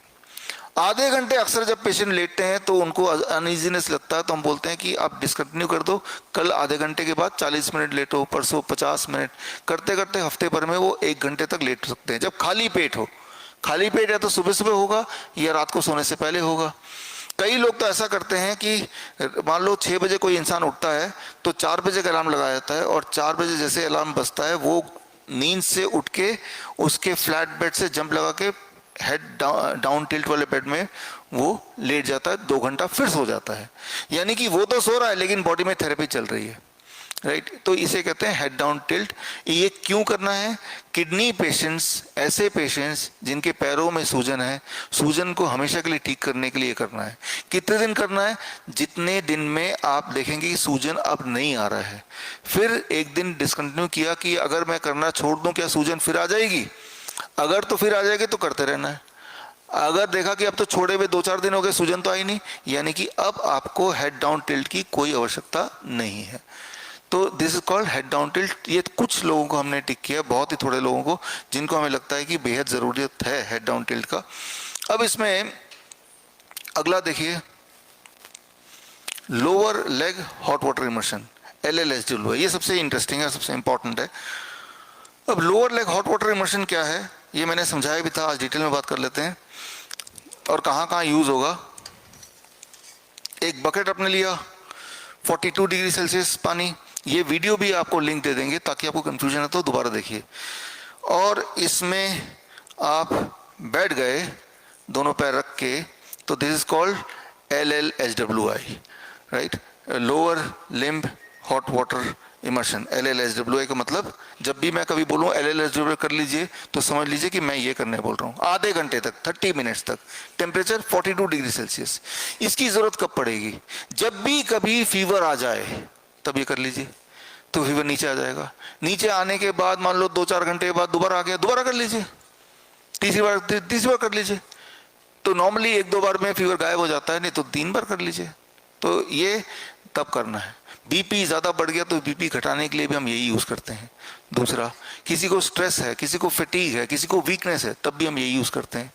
आधे घंटे अक्सर जब पेशेंट लेटते हैं तो उनको अनइजीनेस लगता है, तो हम बोलते हैं कि आप डिसकंटिन्यू कर दो, कल आधे घंटे के बाद 40 मिनट लेटो, परसों 50 मिनट, करते करते हफ्ते भर में वो 1 घंटे तक लेट सकते हैं, जब खाली पेट हो। खाली पेट है तो सुबह सुबह होगा या रात को सोने से पहले होगा। कई लोग तो ऐसा करते हैं कि मान लो 6 बजे कोई इंसान उठता है तो 4 बजे का अलार्म लगाया जाता है, और 4 बजे जैसे अलार्म बजता है वो नींद से उठ के उसके फ्लैट बेड से जंप लगा के हेड डाउन टिल्ट वाले बेड में वो लेट जाता है, 2 घंटा फिर सो जाता है। यानी कि वो तो सो रहा है लेकिन बॉडी में थेरेपी चल रही है, राइट। तो इसे कहते हैं हेड डाउन टिल्ट। ये क्यों करना है? किडनी पेशेंट्स, ऐसे पेशेंट्स जिनके पैरों में सूजन है, सूजन को हमेशा के लिए ठीक करने के लिए करना है। कितने दिन करना है? जितने दिन में आप देखेंगे कि सूजन अब नहीं आ रहा है, फिर एक दिन डिसकंटिन्यू किया कि अगर मैं करना छोड़ दूं क्या सूजन फिर आ जाएगी? अगर तो फिर आ जाएगी तो करते रहना है। अगर देखा कि अब तो छोड़े हुए 2-4 दिन हो गए, सूजन तो आई नहीं, यानी कि अब आपको हेड डाउन टिल्ट की कोई आवश्यकता नहीं है। तो this is called head down tilt. ये कुछ लोगों को हमने टिक किया, बहुत ही थोड़े लोगों को, जिनको हमें लगता है कि बेहद ज़रूरत है हेड डाउन टिल्ट का। अब इसमें अगला देखिए, lower leg hot water immersion, LLHW, ये सबसे इंटरेस्टिंग है, सबसे इंपॉर्टेंट है। अब lower leg hot water immersion क्या है, ये मैंने समझाया भी था, आज डिटेल में बात कर लेते हैं और कहाँ कहाँ यूज होगा। एक बकेट आपने लिया, 42 डिग्री सेल्सियस पानी, ये वीडियो भी आपको लिंक दे देंगे ताकि आपको कंफ्यूजन है तो दोबारा देखिए। और इसमें आप बैठ गए दोनों पैर रख के, तो this is called LLHWI, right, lower limb hot water immersion. LLHWI का मतलब, जब भी मैं कभी बोलूँ LLHWI कर लीजिए तो समझ लीजिए कि मैं ये करने बोल रहा हूँ। आधे घंटे तक, 30 मिनट्स तक, टेम्परेचर 42 डिग्री सेल्सियस। इसकी ज़रूरत कब पड़ेगी? जब भी कभी फीवर आ जाए तब ये कर लीजिए, तो फीवर नीचे आ जाएगा। नीचे आने के बाद मान लो 2-4 घंटे के बाद दोबारा आ गया, दोबारा कर लीजिए, तीसरी बार कर लीजिए। तो नॉर्मली 1-2 बार में फीवर गायब हो जाता है, नहीं तो 3 बार कर लीजिए। तो ये तब करना है। बीपी ज़्यादा बढ़ गया तो बीपी घटाने के लिए भी हम यही यूज़ करते हैं। दूसरा, किसी को स्ट्रेस है, किसी को फटीग है, किसी को वीकनेस है, तब भी हम यही यूज़ करते हैं।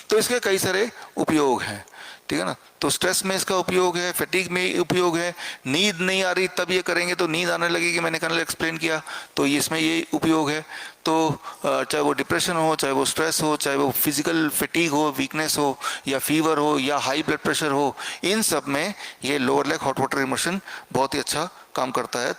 तो इसके कई सारे उपयोग हैं, ठीक है ना। तो स्ट्रेस में इसका उपयोग है, फटीग में उपयोग है, नींद नहीं आ रही तब ये करेंगे तो नींद आने लगेगी, मैंने कल एक्सप्लेन किया, तो ये इसमें ये उपयोग है। तो चाहे वो डिप्रेशन हो, चाहे वो स्ट्रेस हो, चाहे वो फिजिकल फटीग हो, वीकनेस हो, या फीवर हो, या हाई ब्लड प्रेशर हो, इन सब में ये lower leg hot water immersion बहुत ही अच्छा काम करता है।